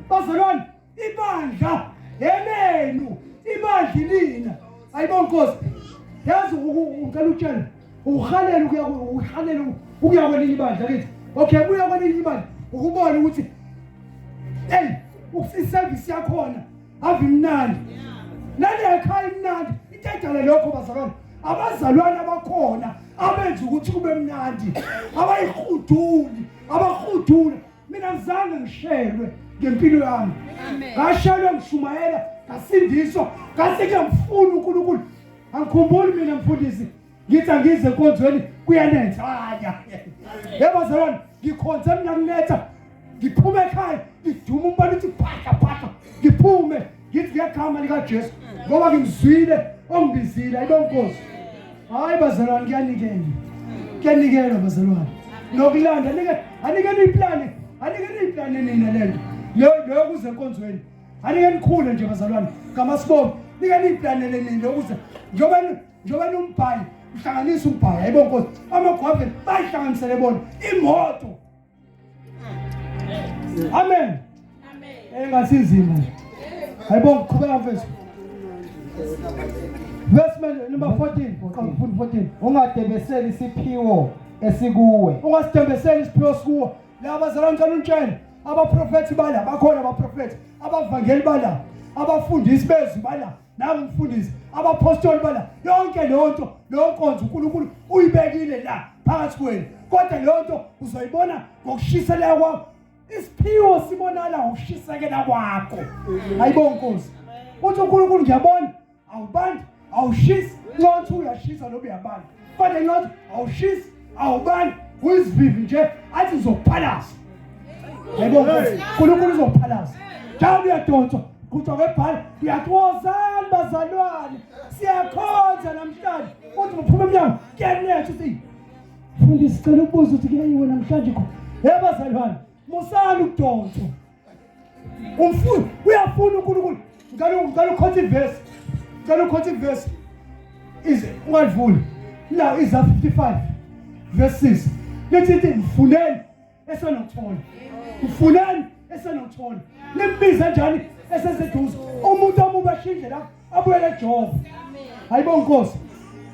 bazalwane ibandla yemenu ibandla lina ayibonke Nkosi yazi ngicela utshela uhalela ukuya kwelinye ibandla lithi okay buya kwelinye ibandla ukubona ukuthi iservice yakhona ave imnandi nale ekhaya imnandi ithethala lokho bazalwane abazalwane abakhona abenza ukuthi kube mnandi abahudula mina ngizange ngishelwe ngempilo yami ngashelwe ngishumayela ngasindiswa ngase ngifuna uNkulunkulu angikhumbuli mina mfundisi ngithi angize enkonzweni kuyanetha yabazalwane ngikhonze mina kunetha ngiphume ekhaya ngiduma umbani uthi phaka ngiphume ngithi ngegama likaJesu ngoba ngimzwile ongibizile ayibo Nkosi. Hayi bazalwane kuyanikela bazalwane. Nokulanda anikeni iplani nina lento. Lo kuze enkonzweni. Anikeni khule nje bazalwane. Kamasibombe. Nikeni iplani lenini ukuze njoba umbhayi uhlanganisa umbhayi ayibo Nkosi. Amagwave bayihlanganisele bona imoto. Amen. Engasinzima nje. Hayibo qhubeka mfethu. Verse number 14. Ungadebeseli isiphiwo esikuwe. Ungasidembeseli isiphiwo sikuwe. La bazalwane ngicela untshele abaprofeti bala bakhona abaprofeti, abavangeli bala, abafundisi bezwi bala, nami umfundisi, abapostoli bala. Yonke lonto lonkonzo uNkulunkulu uyibekile la phakathi kwenu. Kodwa lonto uzoyibona ngokushisela kwakho. Isiphiwo sibonala ngokushisekela kwakho. Hayibo Nkosi. Uthi uNkulunkulu ngiyabona awubandi awushisi lonto uyashisa lobe uyabani. Kodwa lonto awushisi awubani uyizivivi nje athi uzophalaza. Hayibo Nkosi. uNkulunkulu uzophalaza. Njalo uyadonsa kuthi ngebhala uyaqozana bazalwane. Siyakhonza namhlanje. Uthi uphuma emnyango kuyanetha uthi fundisi sicela ukubuza ukuthi kuyayiwe namhlanje khona. Bazalwane musana ukudonsa. Umfundi uyafuna uNkulunkulu. Ngicela ukhothe verse. Ize ungadluli. La Isaiah 55 verse 6. Lithi mfuneni esenokuthola. Mfuneni esenokuthola. Limbiza kanjani eseseduze. Umuntu omubi ashindle la abuyele eJob. Hayibo Nkosi.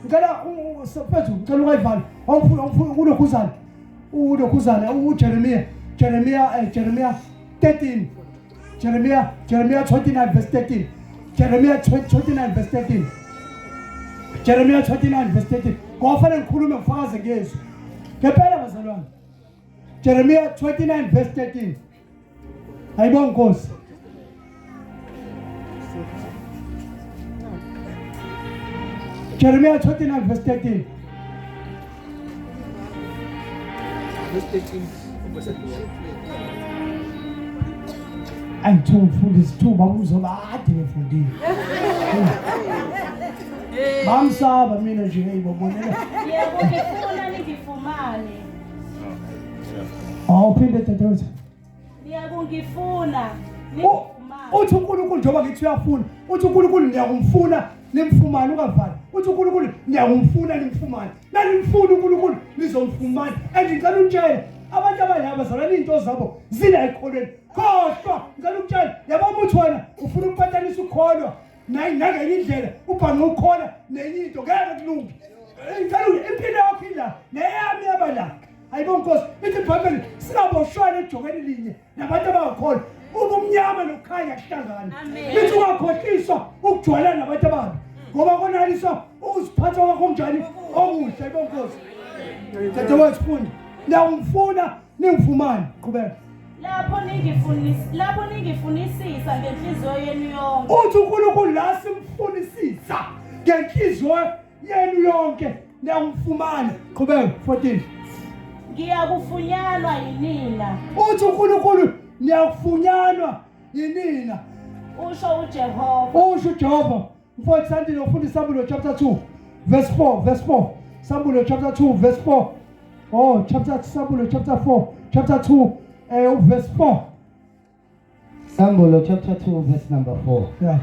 Ngicela mfethu ngicela ungayivala. Awufuna ulokhuzana. Ulokhuzana uJeremiah 13. Jeremiah 29 verse 13. Jeremiah 29 verse 13. Jeremiah 29 verse 13. Ngofanele ngikhulume ngifakaze ngezwi. Ngempela bazalwane. Jeremiah 29 verse 13. Hayibo Nkosi. Jeremiah 29 verse 13. Ayithu mfundisi thuba uzobade befundile. Bamsaba mina nje ngiyibonela. Yebo ngifuna ningifumane. Awuphinde dadewethu. Ngiyakungifuna ningifumane. Uthi uNkulunkulu njengoba ngithi uyafuna. Uthi uNkulunkulu niyakumfuna nimfumane ungavali. Uthi uNkulunkulu niyakumfuna nimfumane. Nanimfuna uNkulunkulu nizomfumana. Ngicela untshele abantu abalaba bazalwane into zabo zila ekholweni. Kodwa ngicela ukutshela yabo umuntu wena ufuna ukuphatanisa ukholwa nangenye indlela ubhanqe ukholwa nenye into ngeke kulunge. Ngicela impilo yakho ila neyami yabala. Hayibo Nkosi ithi iBhayibheli singaboshwana ejokeni linye nabantu abakholwa. Ubumnyama nokukhanya kuhlangana. Lithi ungakhohliswa ukujwayelana nabantu ababi. Ngoba konaliswa uziphatha kwakho njani okuhle. Hayibo Nkosi. Dadewethu fundi ngiyamfuna ningifumane qhubeka. Lapho ningifunisisa ngenhliziyo yenu yonke. Uthi uNkulunkulu la simfunisisa ngenhliziyo yenu yonke ngiyamfumana. Qhubeka 14. Ngiyakufunyanwa yinina. Uthi uNkulunkulu niyakufunyanwa yinina. Usho uJehova. Usho uJehova. Mfowethu sandile ufunda iSamuel chapter 2 verse 4. Samuel chapter 2 verse 4. Samuel chapter 4 chapter 2 verse 4. Samuel chapter 2 verse number 4. Yeah.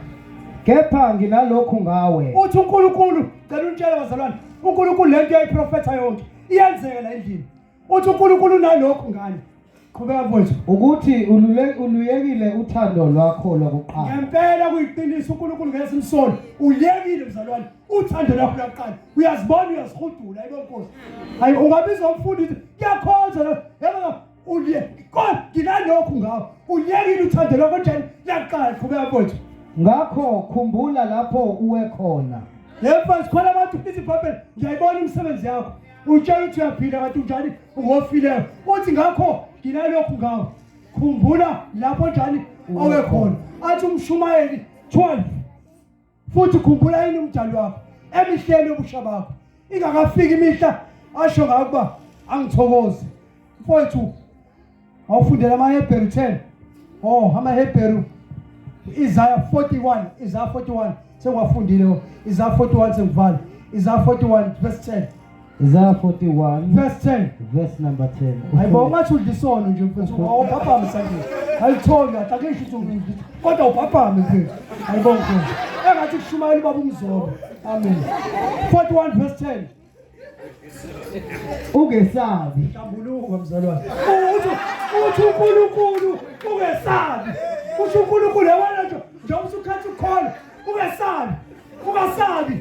Kepha nginalokhu ngawe. Uthi uNkulunkulu cela untshele bazalwane uNkulunkulu lento yayiprofetha yonke iyenzeka la endlini. Uthi uNkulunkulu unalokhu ngani. Qhubeka mfowethu. Ukuthi uluyekile uthando lwakho lokuqala. Ngempela kuyiqiniso uNkulunkulu ngesimsolo. Uliyekile bazalwane uthando lwakho lokuqala. Uyazibona uyazihudula hayibo Nkosi. Hayi ungabizwa umfundisi kuyakhonza la. Yebo kodwa nginalokhu ngawo. Uliyekile uthando lwakho njani lokuqala. Qhubeka mfowethu. Ngakho khumbula lapho uwe khona. Yebo sikhona abantu ithi iBhayibheli ngiyayibona umsebenzi yakho. Utshela ukuthi uyaphila kanti unjani ungofileyo. Uthi ngakho nginalokhu ngawo. Khumbula lapho njani owekhona. Athi uMshumayeli 12. Futhi khumbula yini umdali wakho emihleni yobusha bakho. Ingakafiki imihla asho ngakuba angithokoze. Mfowethu awufundela amaHebheru 10. AmaHebheru Isaiah 41 sengwafundile Isaiah 41 sengivala Isaiah 41 verse 10 Isaiah 41 verse 10 verse number 10. hayibo ungathi ulisono nje mfethu awuphaphambe sandile ayithola atakisho ukuthi kodwa uphaphame mfethu hayibo mfethu engathi kushumayela baba umzobo amen 41 verse 10 Ungesabi. Hlambuluka mzalwane uthi uNkulunkulu ungesabi uthi uNkulunkulu yabona nje njengoba usukhathi ukholwa ungasabi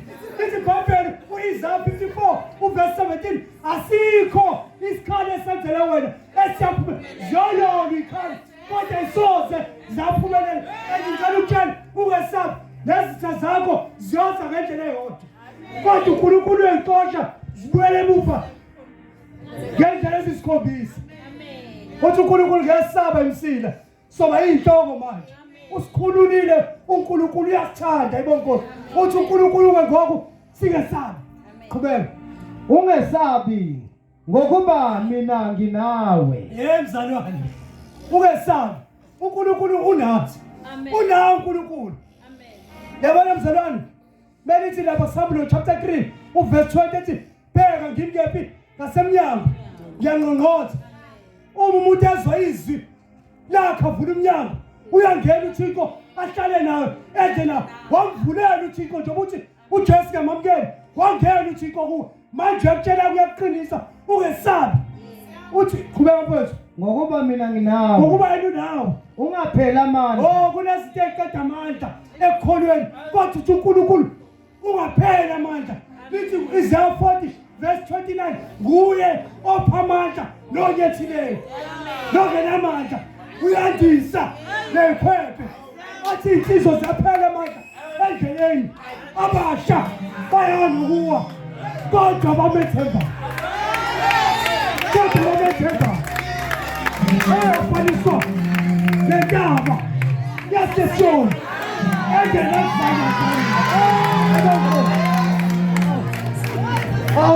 ithi iBhayibheli uIsaiah 54 uverse 17 asikho isikhali esenzele wena esiyaphume ziyolona ikhali kodwa isoze zaphumelela ngicela ukutshela ungesabi nezitha zakho ziyoza ngendlela eyodwa kodwa uNkulunkulu uyixosha zibuyele emuva ngendlela ezisikhombisa uthi uNkulunkulu ngiyasaba imsila soba inhloko manje usikhululile uNkulunkulu uyasithanda ibonkosi uthi uNkulunkulu ngekho singesabi qhubeka Ungesabi ngokuba mina nginawe. mzalwane ungesabi uNkulunkulu unathi unawo uNkulunkulu yabona mzalwane belithi lapha Psalm chapter 3 uverse 20 ethi bheka ngingephi ngasemnyango ngiyangqongqotha umuntu ezwa izwi lakhe avula umnyango uyangena uThixo ahlale nawe ende na wamvulela uThixo nje ukuthi uJesu ngamamkele wangena uThixo kuwe manje yakutshela kuyakuqinisa ungesabi uthi qhubeka mfethu Ngokuba mina nginawe. ngokuba yena unawe Ungaphela amandla. kunezinto eqeda amandla ekukholweni kodwa uthi uNkulunkulu ungaphela amandla lithi Isaiah 40 verse 29 nguye opha amandla nonyethileyo nongenamandla uyandisa nephephe athi insizwa zaphela amandla endleleni abasha bayanukuwa kodwa bamethemba faniswa nentaba yasesioni engenazana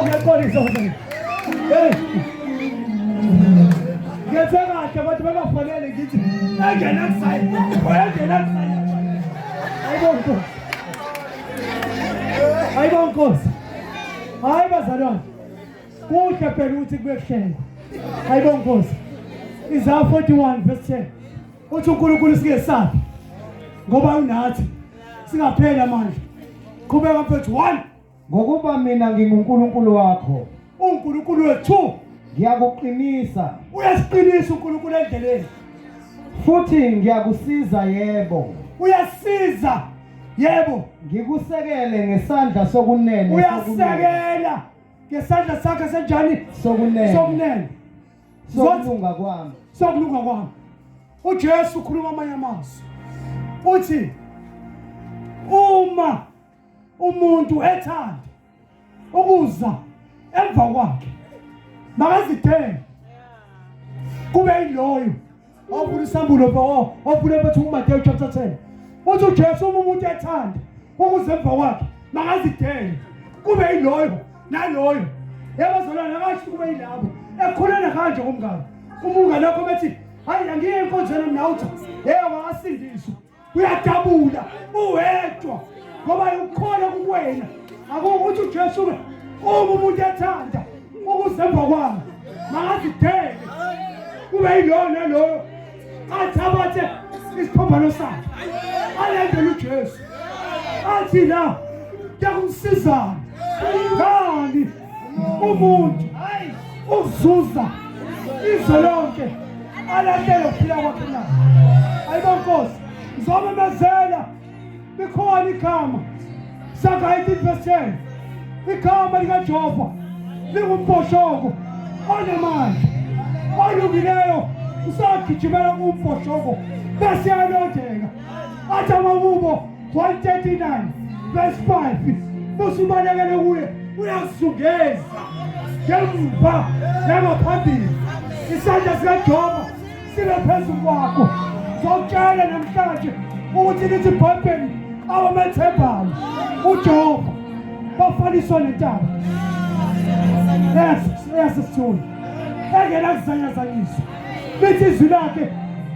ngiyaqolisa ngiyethe kahle abantu bengafanele ngithi engenakusayini hayibo nkosi hayi bazalwane kuhle phela ukuthi kube kuhlengwa hayibo nkosi Isaiah 41 verse 10 uthi uNkulunkulu singesabi ngoba unathi singaphela manje qhubeka mfethu 1 Ngokuba mina nginguNkulunkulu wakho. uNkulunkulu wethu Ngiyakuqinisa uyasiqinisa uNkulunkulu endleleni futhi ngiyakusiza yebo. uyasiza yebo Ngikusekele ngesandla sokunene. uyasekela ngesandla sakhe senjani sokunene Sokulunga kwami. sokulunga kwami uJesu ukhuluma amanye amazwi uthi uma umuntu ethanda ukuza emva kwakhe makazithenge kube yiloyo awuvula isambulo awuvule bethu uMateyu chapter 10 uthi uJesu uma umuntu ethanda ukuza emva kwakhe makazithenge kube yiloyo naloyo yabazalwana akasho kube yilabo ekhulena kanje kumngane umungane wakho bethi hayi angiye enkonzweni mnawutha wasindiswa uyadabula uwedwa ngoba ukhona kuwena akukuthi uJesu uma umuntu ethanda ukuzemba kwami makazidele kube yiloyo naloyo athabathe isiphombano sakhe alandele uJesu athi la yakumsizana ngani umuntu uzuza izwe lonke alandele ukuphila kwakhe na hayibo nkosi ngizomemezela likhona igama Isaiah 18 verse 10 igama likaJehova lingumbhoshoko onamandla olungileyo usagijimela kumbhoshoko bese yalondeka athi amahubo 139 verse 5 busubalekele kuye uyasungeza ngemva nangaphambili isandla sikaJehova sibe phezulu kwakho zokutshela namhlanje ukuthi lithi iBhayibheli abamethembayo uJehova bafaniswa nentaba yasesithuni engenakuzanyazanyiswa lithi izwi lakhe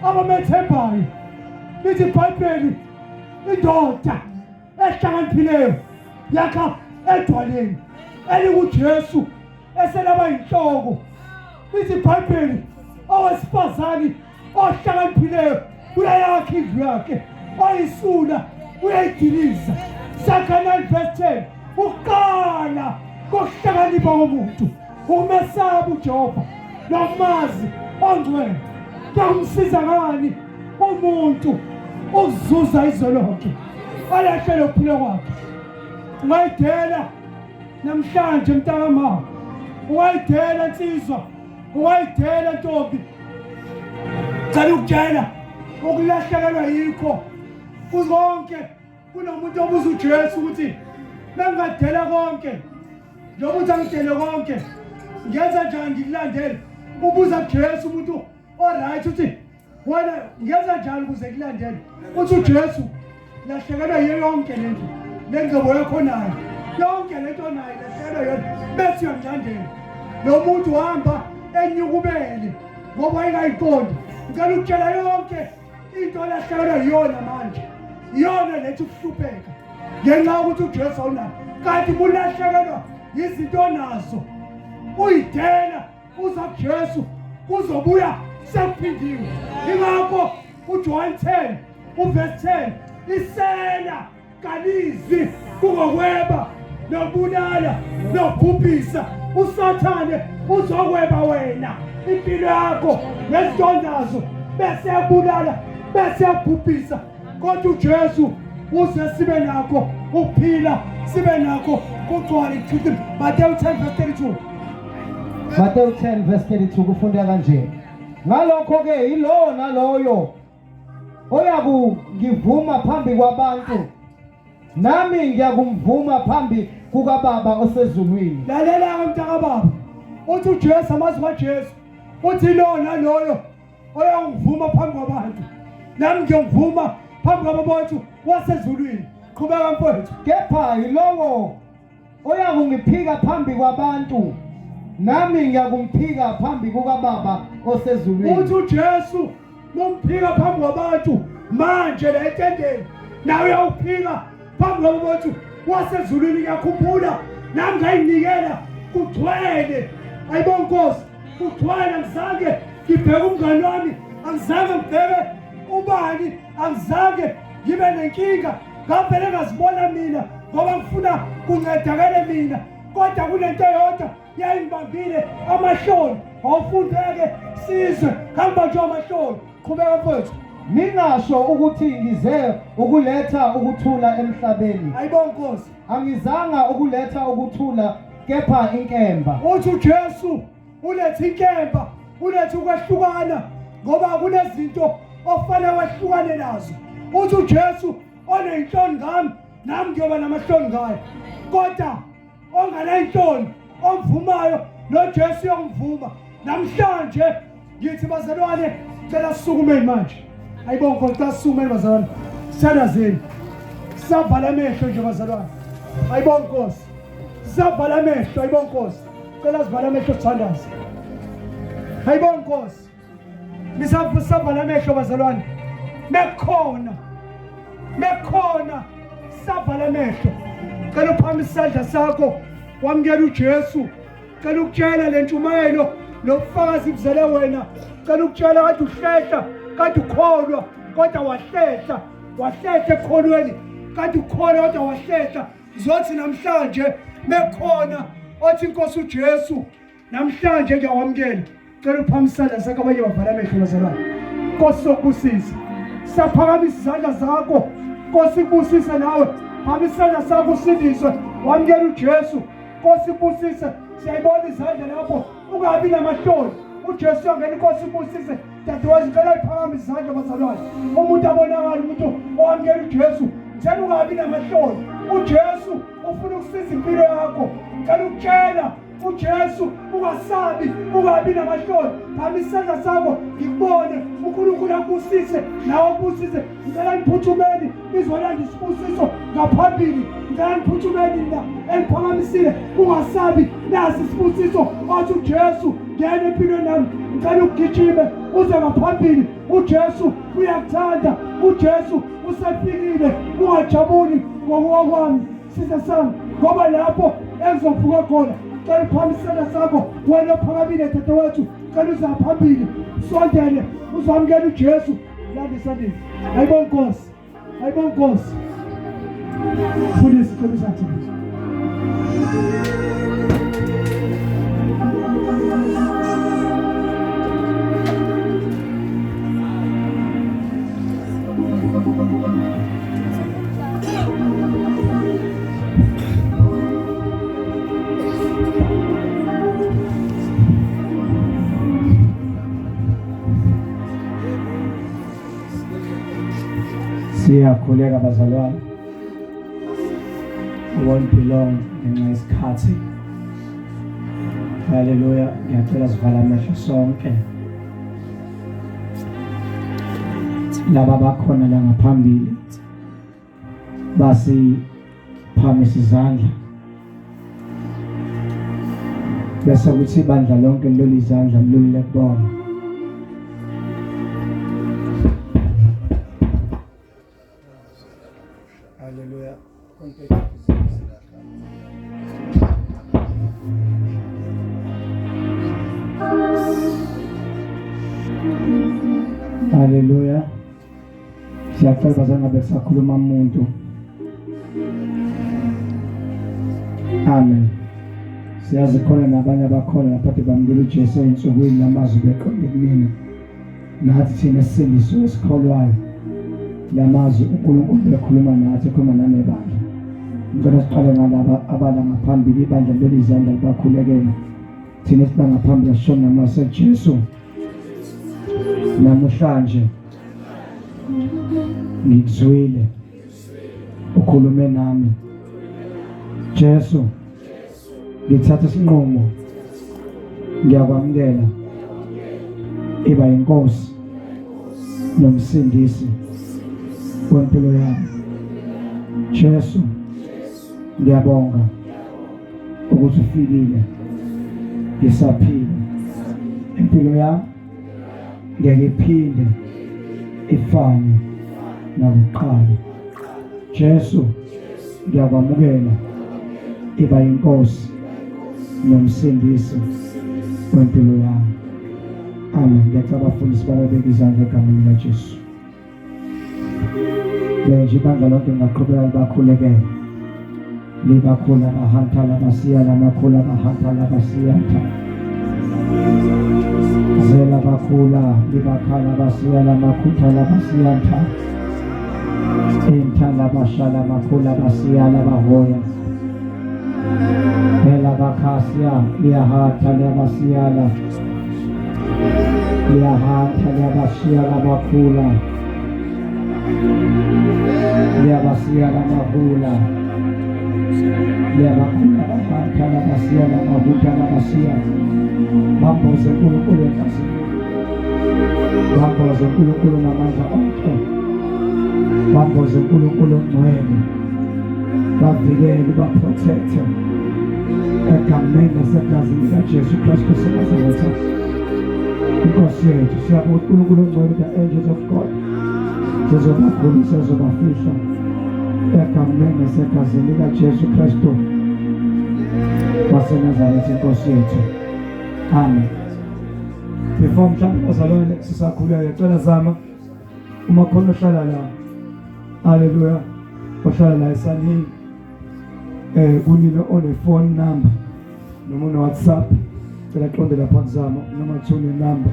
abamethembayo lithi iBhayibheli indoda ehlakaniphileyo yakha edwaleni elikuJesu eselaba inhloko. Lithi iBhayibheli owesifazane ohlakaniphileyo uyayakha indlu yakhe, oyisula uyayidiliza. Sakha 9 verse 10, ukuqala kokuhlakanipha komuntu ukumesaba uJehova nokumazi ongcwele. Kuyamsiza ngani umuntu ukuzuza izwe lonke alahlele ukuphila kwakhe? Ungayidela namhlanje mntakama, ungayidela nsizwa, ungayidela ntombi. Ngicela ukutshela ukulahlekelwa yikho kuzonke. Kunomuntu obuza uJesu ukuthi bengadela konke njengoba uthi angidele konke ngenza njani ngikulandele. Ubuza uJesu umuntu alright uthi wena ngenza njani ukuze ngikulandele. Uthi uJesu lahlekelwa yiyo yonke lento lengcebo yakho nayo, yonke lento nayo lahlekelwa yona bese uyamlandela. Lo muntu uhamba enyukubele ngoba ayikayiqondi. Ngicela ukutshela yonke into lahlekelwa yiyona manje, iyona lethi ukuhlupheka ngenxa yokuthi uJesu awunayo. Kanti kulahlekelwa izinto onazo uyidela uza kuJesu kuzobuya sekuphindiwe. Ingakho uJohn 10 uverse 10 isela kalizi kungokweba nokubulala nokubhubhisa. Usathane uzokweba wena impilo yakho nezinto nazo bese yabulala bese yabhubhisa. Kodwa uJesu uze sibe nakho ukuphila, sibe nakho kugcwala ichithe. Matthew 10 verse 32. Matthew 10 verse 32 kufunda kanje. Ngalokho ke yilo naloyo oyakungivuma phambi kwabantu, nami ngiyakumvuma phambi kukaBaba osezulwini. Lalela mntakababa, uthi uJesu amazwi kaJesu uthi lo naloyo oyakungivuma phambi kwabantu, nami ngiyomvuma phambi kwabantu wasezulwini. Qhubeka mfowethu. Kepha yilowo oyakungiphika phambi kwabantu, nami ngiyakumphika phambi kukaBaba osezulwini. Uthi uJesu nomphika phambi kwabantu manje la etendeni, nawe uyawuphika phambi kwabantu wasezulwini. Ngiyakhumbula nami ngayinikela kugcwele, ayibona Nkosi, kugcwele. Angizange ngibheke umngane wami, angizange ngibheke ubani, angizange ngibe nenkinga. Ngavele ngazibona mina ngoba ngifuna kuncedakale mina, kodwa kunento eyodwa yayingibambile amahloni. Awufundeke sizwe hamba nje amahloni. Qhubeka mfowethu. Ningasho ukuthi ngize ukuletha ukuthula emhlabeni. Ayibona Nkosi, Angizanga ukuletha ukuthula kepha inkemba. uthi uJesu uletha inkemba, uletha ukwehlukana ngoba kunezinto ofanele wehlukane nazo. Uthi uJesu onenhloni ngami nami ngiyoba namahloni ngayo, kodwa onganenhloni omvumayo noJesu uyongivuma. Namhlanje ngithi bazalwane cela sisukumeni manje. Ayibona Nkosi, cela sisukumeni bazalwane, sithandazeni, sisavala amehlo nje bazalwane. Ayibona Nkosi, sisavala amehlo. Ayibona Nkosi, cela sivala amehlo sithandaze. Ayibona Nkosi, sisavala amehlo bazalwane. Mekhona sisavala amehlo. Cela uphambe isandla sakho wamukela uJesu. Cela ukutshela le ntshumayelo lobufakazi buzele wena. Cela ukutshela kade uhlehla, kade ukholwa kodwa wahlehla ekukholweni, kade ukholwa kodwa wahlehla. Zothi namhlanje mekhona othi Inkosi uJesu namhlanje ngiyawamukela. Cela uphambe isandla sakho, abanye bavala amehlo bazalwane. Nkosi sokubusisa, siyaphakamisa izandla zakho. Nkosi kubusise nawe, phamba isandla sakho usindiswe, wamukela uJesu. Nkosi kubusise, siyayibona izandla lapho, ungabi namahloni. uJesu uyangena. Inkosi ibusise dadewethu, ngicela iphakamise izandla bazalwane. Umuntu abonakala, umuntu owamukela uJesu, ngicela ungabi namahloni. uJesu ufuna ukusiza impilo yakho. Ngicela ukutshela uJesu ungasabi, ungabi namahloni. Phamba isandla sakho ngikubone. uNkulunkulu akubusise nawe ubusise. Ngicela niphuthumeni izolanda isibusiso ngaphambili. Ngicela niphuthumeni na eliphakamisile, ungasabi. Nasi isibusiso othi uJesu ngene empilweni nami. Ngicela ugijime uze ngaphambili. uJesu uyakuthanda, uJesu usefikile. Ungajabuli ngokwami size sami ngoba lapho ezovuka khona xa liphambisana sakho wena ophakamile dadewethu cela uza phambili sondele uzamukela uJesu landisandini ayibonge Nkosi ayibonge Nkosi fundisa icebo sathi siyakhuleka bazalwane won't belong ngenxa yesikhathi. Haleluya, ngiyacela sivala amehlo sonke laba bakhona la ngaphambili basiphamisa izandla bese kuthi ibandla lonke lolu izandla lulule kubona. Haleluya. Haleluya. Siyacela bazangabe sakhuluma umuntu. Amen. Siyazi khona nabanye abakhona lapha bamukela uJesu ensukwini lamazwi beqonde kumina. Nathi thina sindiswe esikholwayo. Lamazwi uNkulunkulu ekhuluma nathi ekhuluma nanebandla. Ngicela siqale ngalaba abala ngaphambili ibandla lelizandla libakhulekele. Thina sibanga phambili sishona namase Jesu. Namhlanje ngizwile ukhulume nami Jesu, ngithatha isinqumo ngiyakwamukela iba inkosi nomsindisi wempilo yami. Jesu, ngiyabonga ukuthi ufikile ngisaphila impilo yami ngeke iphinde ifane nakuqala. Jesu, ngiyakwamukela iba inkosi nomsindisi wempilo yami. Amen. Ngiyacela abafundisi babeke izandla egameni likaJesu. Nje ibandla lonke ngaqhubeka libakhulekele. Libakhula bahanta labasiya namakhula bahanta labasiya. Zela bakhula libakhala basiya namakhutha labasiya. Entala bashala makhula basiya labahoya. Bela bakhasia liyahata labasiya. Liyahata labasiya labakhula. Liyabasiya lamahula. Liyabakula bahanta labasiya lamahuta labasiya. Bamboze uNkulunkulu enkasi. Bamboze uNkulunkulu namandla onke. Bamboze uNkulunkulu ongcwele. Bavikele baprotecte. Egameni nasegazini likaJesu Kristu seNazaretha. Inkosi yethu siyabonga uNkulunkulu ongcwele, the angels of God. Sizobakhulisa sizobafihla. Egameni nasegazini likaJesu Kristu waseNazaretha, inkosi yethu. Amen. Before mhlawumbe bazalwane sisakhuleka ngicela zama uma khona ohlala la. Haleluya. Ohlala la esalini kunini one phone number noma no WhatsApp cela qonde lapha kuzama noma thole number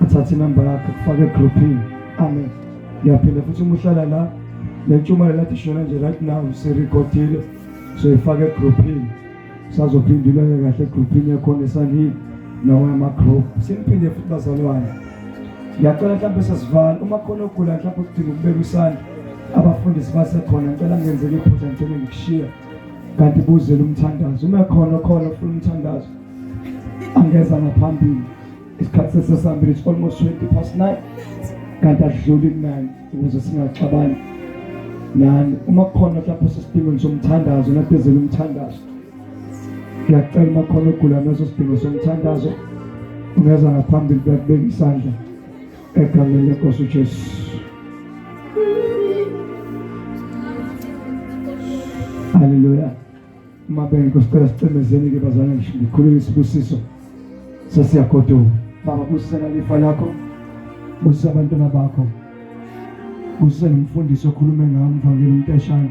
athathe number yakho kufake groupini. Amen. Ngiyaphinda futhi uma uhlala la lentshumayelo lathi shona nje right now sirecordile so ifake groupini. Sazophinduleka kahle groupini yakho esalini noma ama-group. Siphinde futhi bazalwane. Ngiyacela mhlawumbe sasivala uma khona ogula mhlawumbe ukudinga ukubeka isandla abafundisi basekhona ngicela ngenzele iphutha ngicela ngikushiya kanti buzele umthandazo. Uma khona ufuna umthandazo angeza ngaphambili. Isikhathi sesihambile, it's almost 9:20 kanti asidluli ku9 ukuze singaxabani nani. Uma khona mhlawumbe sesidingo somthandazo nadezele umthandazo, ngiyacela uma khona ogula naso sidingo somthandazo ungeza ngaphambili bekubeka isandla egameni lenkosi uJesu. Haleluya. Mabenge kusicela sicemezeni ke bazalwane ngikhulule isibusiso sesiyagoduka. Baba busisela lifa lakho. Busisa abantwana bakho. Busisa nomfundisi okhulume ngami Evangelist T Mteshane.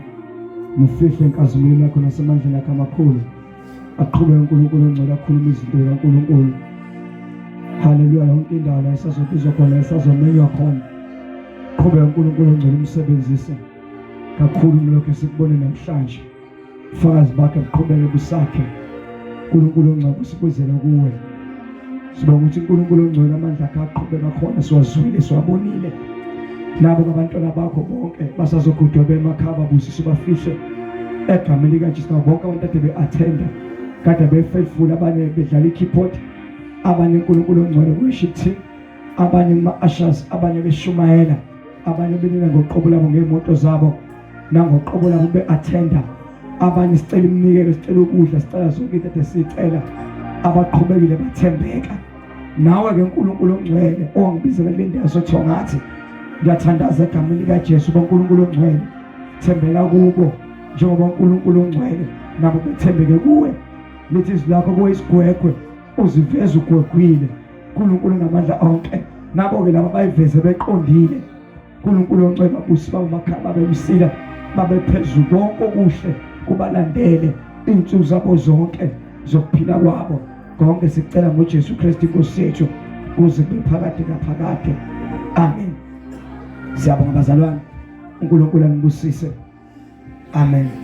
Mufihle inkazimulelo yakho nasemandleni akho amakhulu. Aqhubeke uNkulunkulu ongcwele akhuluma izinto kaNkulunkulu. Haleluya. Yonke indawo la esazobizwa khona esazomenywa khona. Qhubeka uNkulunkulu ongcwele umsebenzise kakhulu lokho sikubone namhlanje. Fakazi bakhe buqhubeke busakhe. uNkulunkulu ongcwele usibuzele kuwe. Sibonga ukuthi uNkulunkulu ongcwele amandla akhe aqhubeka khona siwazwile siwabonile. Nabo abantwana bakho bonke basazogudwa bemakhaba busise bafihle egameni likaJesu bonke abantu ade beattenda kade befaithful abanye bedlala ikeyboard abanye uNkulunkulu ongcwele worship team abanye ama-ushers abanye beshumayela abanye benina ngoqobo labo ngeemoto zabo nangoqobo labo beattenda abanye sicela iminikelo sicela ukudla sicela zonke into esicela abaqhubekile bathembeka nawe ke uNkulunkulu ongcwele ongibizela kule ndawo soTongaat ngiyathandaza egameni likaJesu boNkulunkulu ongcwele thembela kubo njengoba uNkulunkulu ongcwele nabo bethembeke kuwe lithi izilakho kuwe isigwegwe uziveza ugwegwile uNkulunkulu ngamandla onke nabo ke laba bayiveze beqondile uNkulunkulu ongcwele babusi bamakhaba bebisila babephezulu konke okuhle kubalandele insuku zabo zonke zokuphila kwabo konke sicela ngoJesu Kristu Inkosi yethu kuze kuphakade naphakade amen. Siyabonga bazalwane uNkulunkulu anibusise amen.